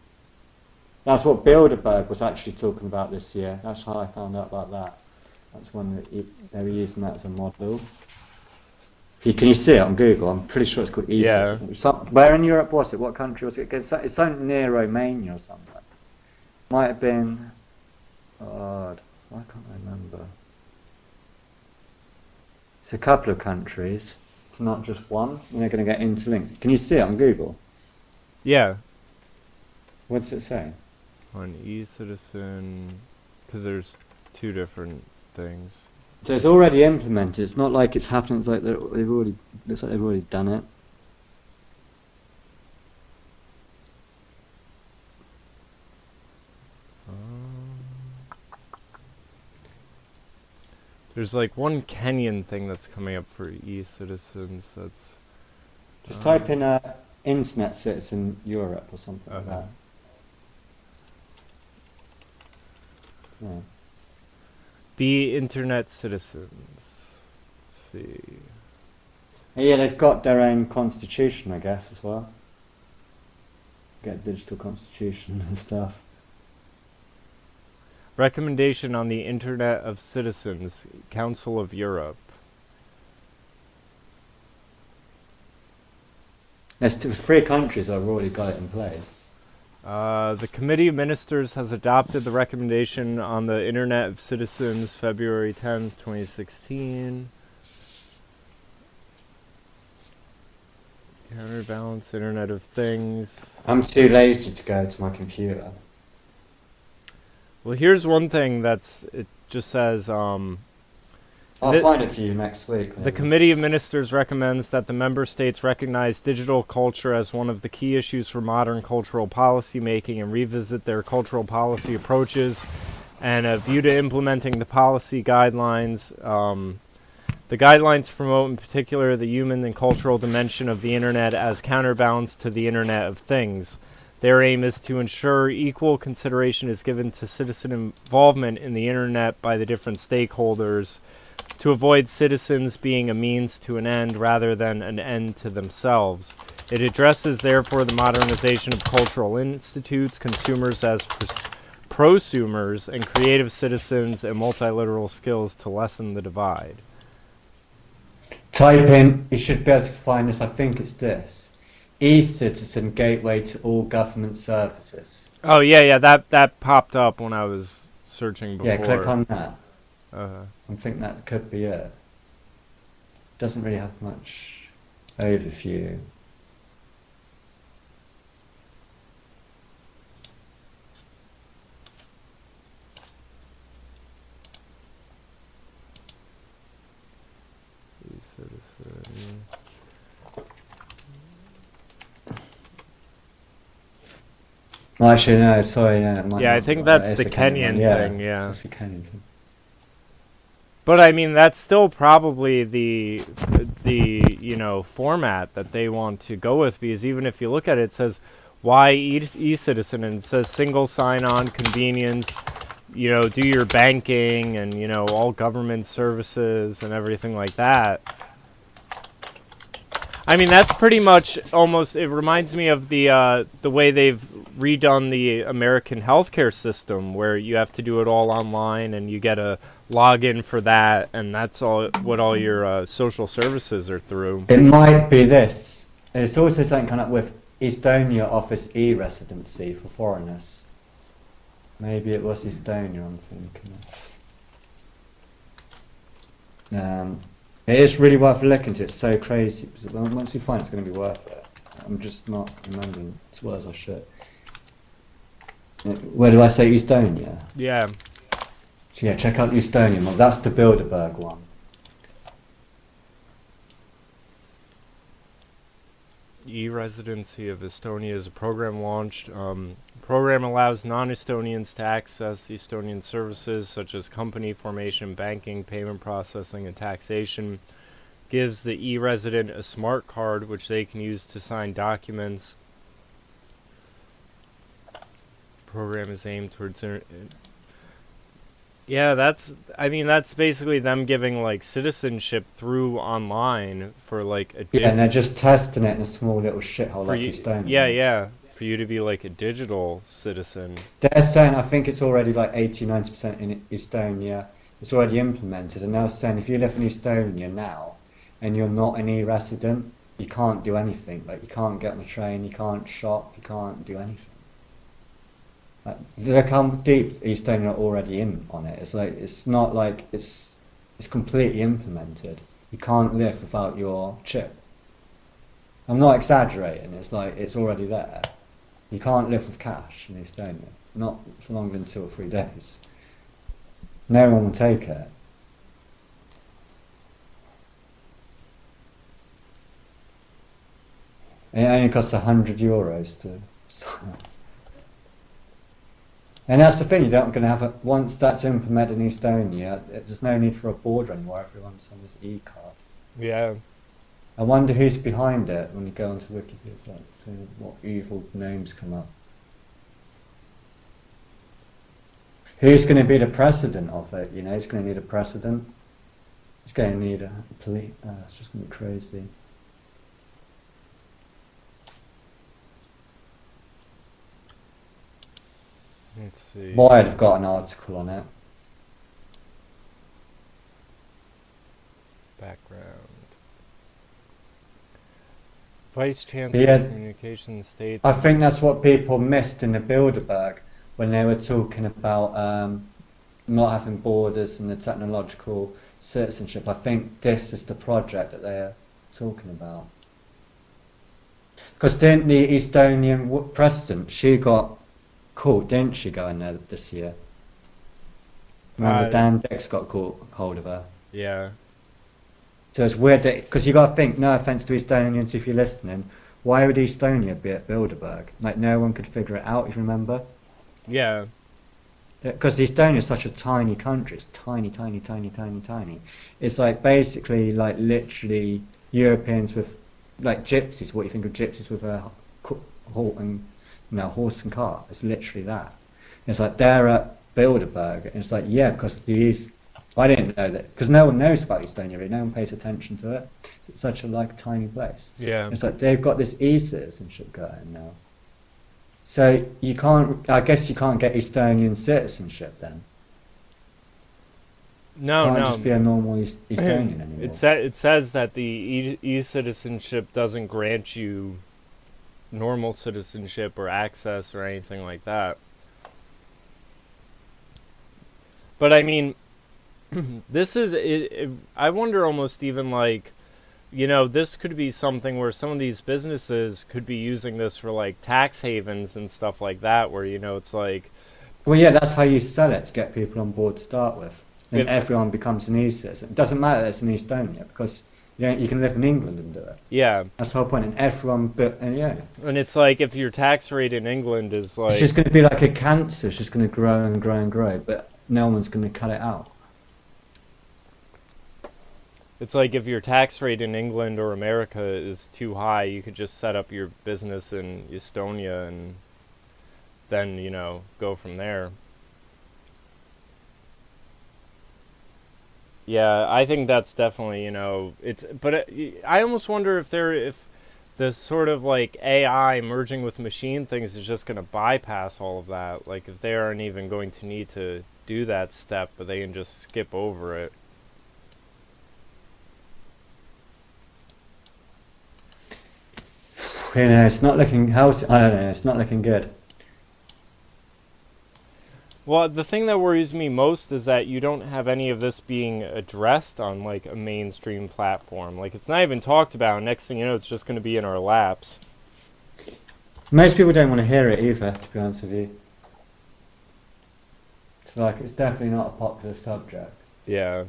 That's what Bilderberg was actually talking about this year. That's how I found out about that. That's one that they were using that as a model. Can you see it on Google? I'm pretty sure it's called e-citizen. Yeah. Where in Europe was it? What country was it? It's something near Romania or something. Might have been... God, why can't I remember? It's a couple of countries. It's not just one. And they're going to get interlinked. Can you see it on Google? Yeah. What does it say? On e-citizen, because there's two different things. So it's already implemented. It's not like it's happening. It's like looks like they've already done it. There's like one Kenyan thing that's coming up for e-citizens. That's just type in internet citizen Europe or something like that. Yeah. Be internet citizens. Let's see. Yeah, they've got their own constitution, I guess, as well. Get a digital constitution and stuff. Recommendation on the Internet of Citizens, Council of Europe. There's 3 countries that have already got it in place. The Committee of Ministers has adopted the recommendation on the Internet of Citizens, February 10th, 2016. Counterbalance, Internet of Things. I'm too lazy to go to my computer. Well, here's one thing it just says, I'll find it for you next week. Maybe. The Committee of Ministers recommends that the member states recognize digital culture as one of the key issues for modern cultural policy making and revisit their cultural policy approaches and a view to implementing the policy guidelines. The guidelines promote in particular the human and cultural dimension of the Internet as counterbalance to the Internet of Things. Their aim is to ensure equal consideration is given to citizen involvement in the Internet by the different stakeholders, to avoid citizens being a means to an end rather than an end to themselves. It addresses, therefore, the modernization of cultural institutes, consumers as prosumers, and creative citizens and multilateral skills to lessen the divide. Type in, you should be able to find this, I think it's this. E-Citizen Gateway to All Government Services. Oh, yeah, that popped up when I was searching before. Yeah, click on that. Uh-huh. I think that could be it. Doesn't really have much overview. E-citizen. Well, actually, no, sorry, no. Yeah, I think that's the Kenyan thing, yeah. That's the Kenyan thing. But I mean, that's still probably the format that they want to go with, because even if you look at it, it says why e-citizen, and it says single sign-on, convenience, do your banking and all government services and everything like that. I mean, that's pretty much almost. It reminds me of the way they've redone the American healthcare system, where you have to do it all online, and you get a login for that, and that's all what all your social services are through. It might be this. It's also something kind of with Estonia offers e-residency for foreigners. Maybe it was Estonia, I'm thinking. It is really worth looking to. It's so crazy. Once you find it's going to be worth it. I'm just not remembering as well as I should. Where did I say Estonia? Yeah. So yeah, check out the Estonian one. That's the Bilderberg one. E-residency of Estonia is a program launched. Program allows non-Estonians to access Estonian services such as company formation, banking, payment processing, and taxation. Gives the e-resident a smart card which they can use to sign documents. Program is aimed towards that's basically them giving like citizenship through online for like a and they're just testing it in a small little shithole like Estonia. For you to be like a digital citizen. They're saying, I think it's already like 80-90% in Estonia. It's already implemented, and they're saying if you live in Estonia now and you're not an e-resident, you can't do anything. Like you can't get on the train, you can't shop, you can't do anything. Look how deep Estonia are already in on it. It's like it's not like it's completely implemented. You can't live without your chip. I'm not exaggerating. It's like it's already there. You can't live with cash in Estonia, not for longer than 2 or 3 days. No one will take it. And it only costs €100 to sign up. And that's the thing, you're not going to have it once that's implemented in Estonia. There's no need for a border anymore. Everyone's on this e-card. Yeah. I wonder who's behind it when you go onto Wikipedia. It's like, see what evil names come up. Who's going to be the president of it? He's going to need a president. He's going to need a police. It's just going to be crazy. Let's see. Wired have got an article on it. Background. Vice Chancellor of Communications State. I think that's what people missed in the Bilderberg when they were talking about not having borders and the technological citizenship. I think this is the project that they're talking about. Because didn't the Estonian president, she got caught, didn't she, going there this year? Remember Dan Dix got caught hold of her? Yeah. So it's weird that, because you got to think, no offence to Estonians if you're listening, why would Estonia be at Bilderberg? Like no one could figure it out, if you remember? Yeah. Because Estonia is such a tiny country. It's tiny, tiny, tiny, tiny, tiny. It's like basically like literally Europeans with like gypsies. What you think of gypsies with a horse and cart? It's literally that. It's like they're at Bilderberg, and it's like because these. I didn't know that because no one knows about Estonia. Really. No one pays attention to it. It's such a tiny place. Yeah. It's like they've got this e-citizenship going now. So you can't. I guess you can't get Estonian citizenship then. No, can't just be a normal Estonian anymore. It says that the e-citizenship doesn't grant you normal citizenship or access or anything like that. But I mean, this is it. I wonder almost even this could be something where some of these businesses could be using this for like tax havens and stuff like that, where it's like. Well, yeah, that's how you sell it to get people on board to start with, and everyone becomes an e-citizen. It doesn't matter that it's in Estonia because you can live in England and do it. Yeah, that's the whole point. And everyone, And it's like if your tax rate in England is like. It's just going to be like a cancer. It's just going to grow and grow and grow, but no one's going to cut it out. It's like if your tax rate in England or America is too high, you could just set up your business in Estonia and then, you know, go from there. Yeah, I think that's definitely, you know, I almost wonder if the sort of like AI merging with machine things is just going to bypass all of that. Like if they aren't even going to need to do that step, but they can just skip over it. You know, it's not looking. I don't know. It's not looking good. Well, the thing that worries me most is that you don't have any of this being addressed on like a mainstream platform. Like it's not even talked about. Next thing you know, it's just going to be in our laps. Most people don't want to hear it either, to be honest with you. It's like it's definitely not a popular subject. Yeah.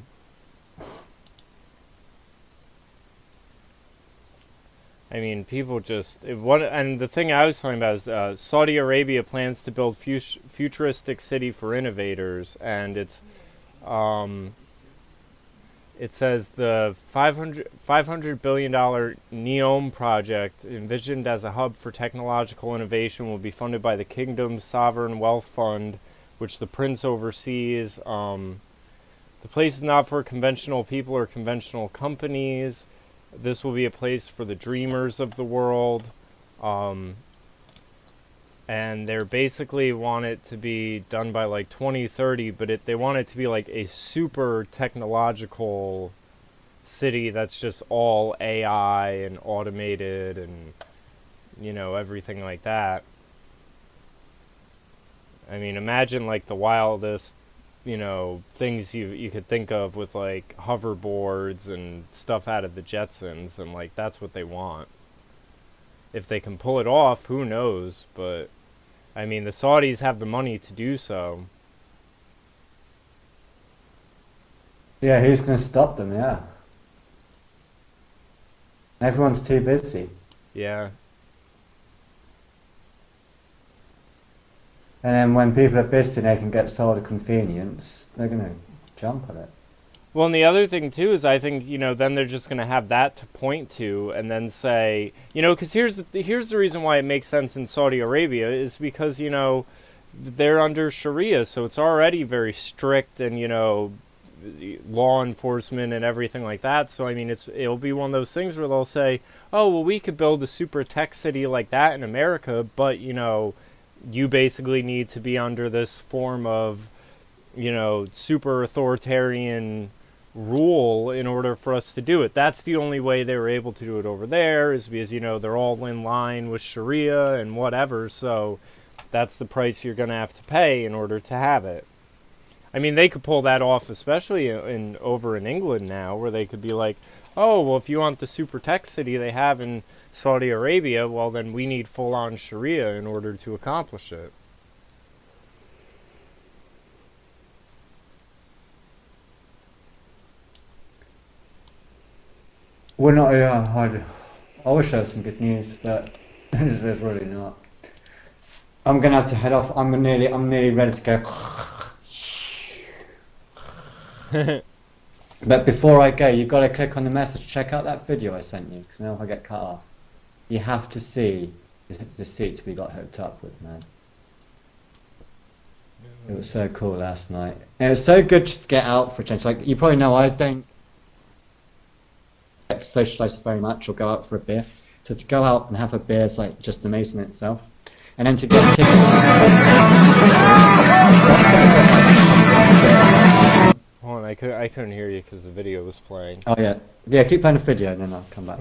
I mean, people just and the thing I was talking about is Saudi Arabia plans to build futuristic city for innovators, and it says the $500 billion NEOM project, envisioned as a hub for technological innovation, will be funded by the Kingdom's Sovereign Wealth Fund, which the Prince oversees. The place is not for conventional people or conventional companies. This will be a place for the dreamers of the world. And they basically want it to be done by like 2030, but they want it to be like a super technological city that's just all AI and automated and, you know, everything like that. I mean, imagine like the wildest, you know, things you could think of with like hoverboards and stuff out of the Jetsons, and like that's what they want. If they can pull it off, who knows? But I mean, the Saudis have the money to do so. Yeah, who's going to stop them? Yeah, everyone's too busy. Yeah. And then when people are busy and they can get sold a convenience, they're going to jump on it. Well, and the other thing, too, is I think, you know, then they're just going to have that to point to and then say, you know, because here's the reason why it makes sense in Saudi Arabia is because, you know, they're under Sharia, so it's already very strict and, you know, law enforcement and everything like that. So, I mean, it'll be one of those things where they'll say, oh, well, we could build a super tech city like that in America, but, you know, you basically need to be under this form of, you know, super authoritarian rule in order for us to do it. That's the only way they were able to do it over there, is because, you know, they're all in line with Sharia and whatever, so that's the price you're going to have to pay in order to have it. I mean, they could pull that off, especially over in England now, where they could be like, oh, well, if you want the super tech city they have in Saudi Arabia, well, then we need full-on Sharia in order to accomplish it. We're not. I wish there was some good news, but there's really not. I'm gonna have to head off. I'm nearly ready to go. But before I go, you've got to click on the message. Check out that video I sent you, because now if I get cut off, you have to see the seats we got hooked up with, man. It was so cool last night. And it was so good just to get out for a change. Like, you probably know I don't get to socialise very much or go out for a beer. So to go out and have a beer is like just amazing in itself. And then to get tickets. Hold on, I couldn't hear you because the video was playing. Oh yeah. Yeah, keep playing the video and then I'll come back.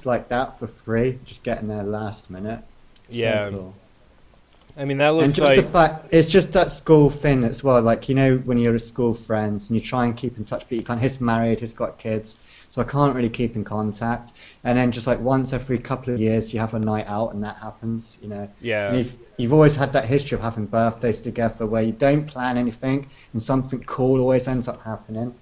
Like that for free, just getting there last minute. So yeah. cool. I mean, that And looks just the like fact, it's just that school thing as well. Like, you know, when you're school friends and you try and keep in touch, but you can't. He's married, he's got kids, so I can't really keep in contact. And then just like once every couple of years, you have a night out, and that happens, you know. And yeah. you've always had that history of having birthdays together where you don't plan anything, and something cool always ends up happening.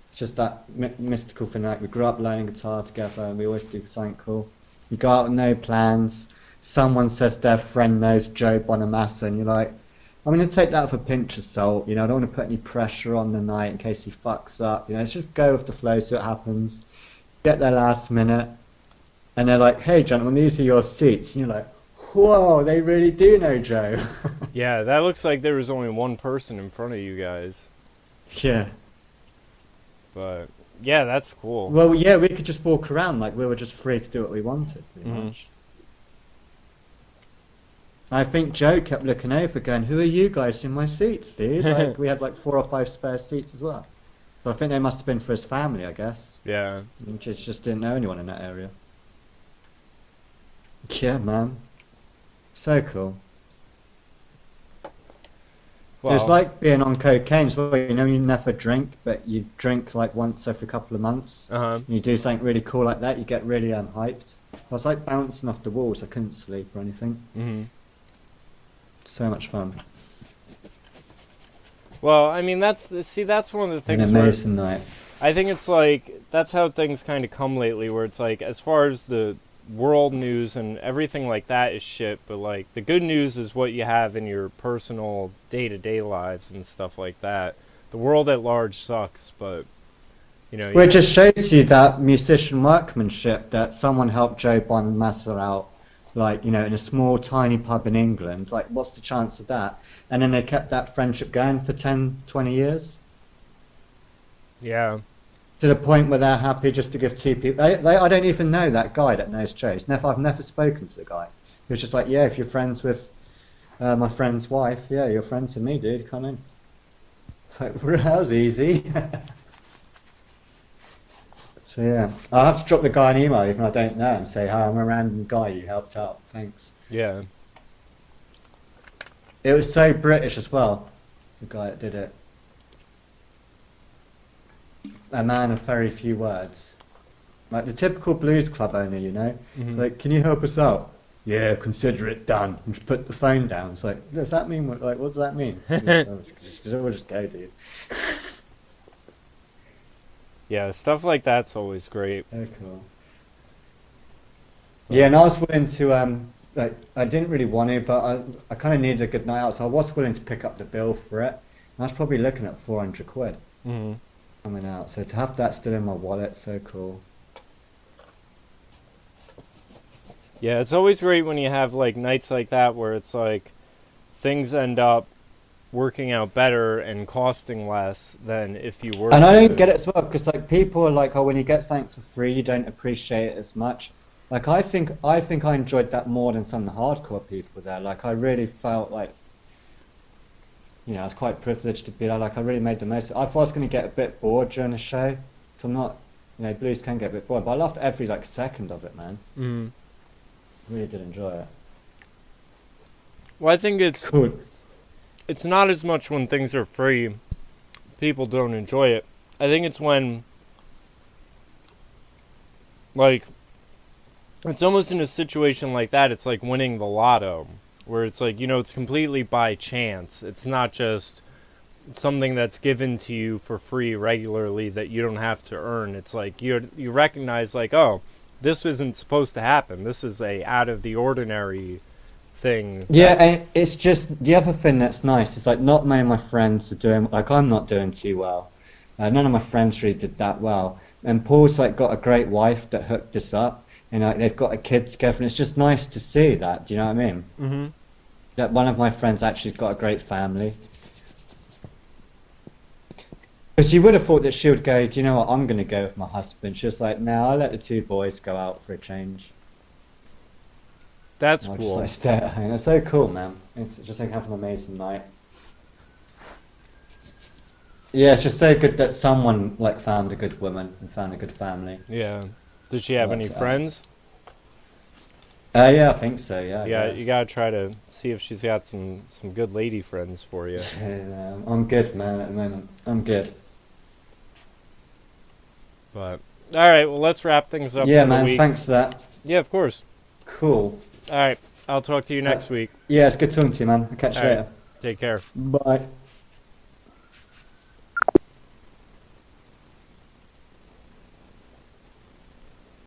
It's just that mystical thing. Like we grew up learning guitar together, and we always do something cool. You go out with no plans. Someone says their friend knows Joe Bonamassa, and you're like, I'm going to take that with a pinch of salt. You know, I don't want to put any pressure on the night in case he fucks up. You know, let's just go with the flow, see what happens. Get there last minute, and they're like, hey, gentlemen, these are your seats. And you're like, whoa, they really do know Joe. Yeah, that looks like there was only one person in front of you guys. Yeah. But, yeah, that's cool. Well, yeah, we could just walk around like we were just free to do what we wanted, pretty much. I think Joe kept looking over going, who are you guys in my seats, dude? Like, we had like 4 or 5 spare seats as well. So I think they must have been for his family, I guess. Yeah. He just didn't know anyone in that area. Yeah, man. So cool. Well, It's like being on cocaine as well. You know, you never drink, but you drink like once every couple of months. uh-huh. You do something really cool like that, you get really hyped. So I was like bouncing off the walls. I couldn't sleep or anything. Mm-hmm. So much fun. Well, I mean, that's one of the An things where amazing night. I think it's like, that's how things kind of come lately, where it's like, as far as the world news and everything like that is shit, but like, the good news is what you have in your personal day-to-day lives and stuff like that. The world at large sucks, but, you know... Well, it just shows you that musician workmanship, that someone helped Joe Bonamassa out, like, you know, in a small, tiny pub in England. Like, what's the chance of that? And then they kept that friendship going for 10, 20 years. Yeah. To the point where they're happy just to give 2 people... I don't even know that guy that knows Joe. I've never spoken to the guy. He was just like, yeah, if you're friends with my friend's wife, yeah, you're friends with me, dude, come in. It's like, that was easy. So yeah, I'll have to drop the guy an email even if I don't know him, say, hi, I'm a random guy you helped out, thanks. Yeah. It was so British as well, the guy that did it. A man of very few words. Like the typical blues club owner, you know? Mm-hmm. It's like, can you help us out? Yeah, consider it done. And just put the phone down. It's like, does that mean, what does that mean? We'll just go, dude. Yeah, stuff like that's always great. Oh, cool. Yeah, and I was willing to, like, I didn't really want to, but I kind of needed a good night out, so I was willing to pick up the bill for it. And I was probably looking at 400 quid Mm-hmm. coming out, so to have that still in my wallet, so cool. Yeah, it's always great when you have like nights like that where it's like things end up working out better and costing less than if you were And I to... don't get it as well, because like people are like, oh, when you get something for free, you don't appreciate it as much. Like I think I enjoyed that more than some of the hardcore people there. Like I really felt like, you know, I was quite privileged to be there. Like I really made the most. I thought I was going to get a bit bored during the show, so I'm not. You know, blues can get a bit bored, but I loved every like second of it, man. Mm. Really did enjoy it. Well, I think it's Cool. it's not as much when things are free, people don't enjoy it. I think it's when, like, it's almost in a situation like that, it's like winning the lotto, where it's like, you know, it's completely by chance. It's not just something that's given to you for free regularly that you don't have to earn. It's like you recognize, like, oh, this isn't supposed to happen. This is a out of the ordinary thing. Yeah, and it's just the other thing that's nice is like not many of my friends are doing, like I'm not doing too well. None of my friends really did that well. And Paul's like got a great wife that hooked us up, and like they've got a kid together, and it's just nice to see that. Do you know what I mean? Mm-hmm. That one of my friends actually got a great family. Because you would have thought that she would go, do you know what, I'm going to go with my husband. She was like, no, I'll let the 2 boys go out for a change. That's I'll cool. just like stay at home. It's so cool, man. It's just like having an amazing night. Yeah, it's just so good that someone like found a good woman and found a good family. Yeah. Does she have any But, friends? Yeah, I think so. Yeah. Yeah, Yes. you gotta try to see if she's got some good lady friends for you. Yeah, I'm good, man. At the moment, I'm good. But all right, well, let's wrap things up Yeah, for the man. week. Thanks for that. Yeah, of course. Cool. All right, I'll talk to you next week. Yeah, it's good talking to you, man. I'll catch you All right. later. Take care. Bye.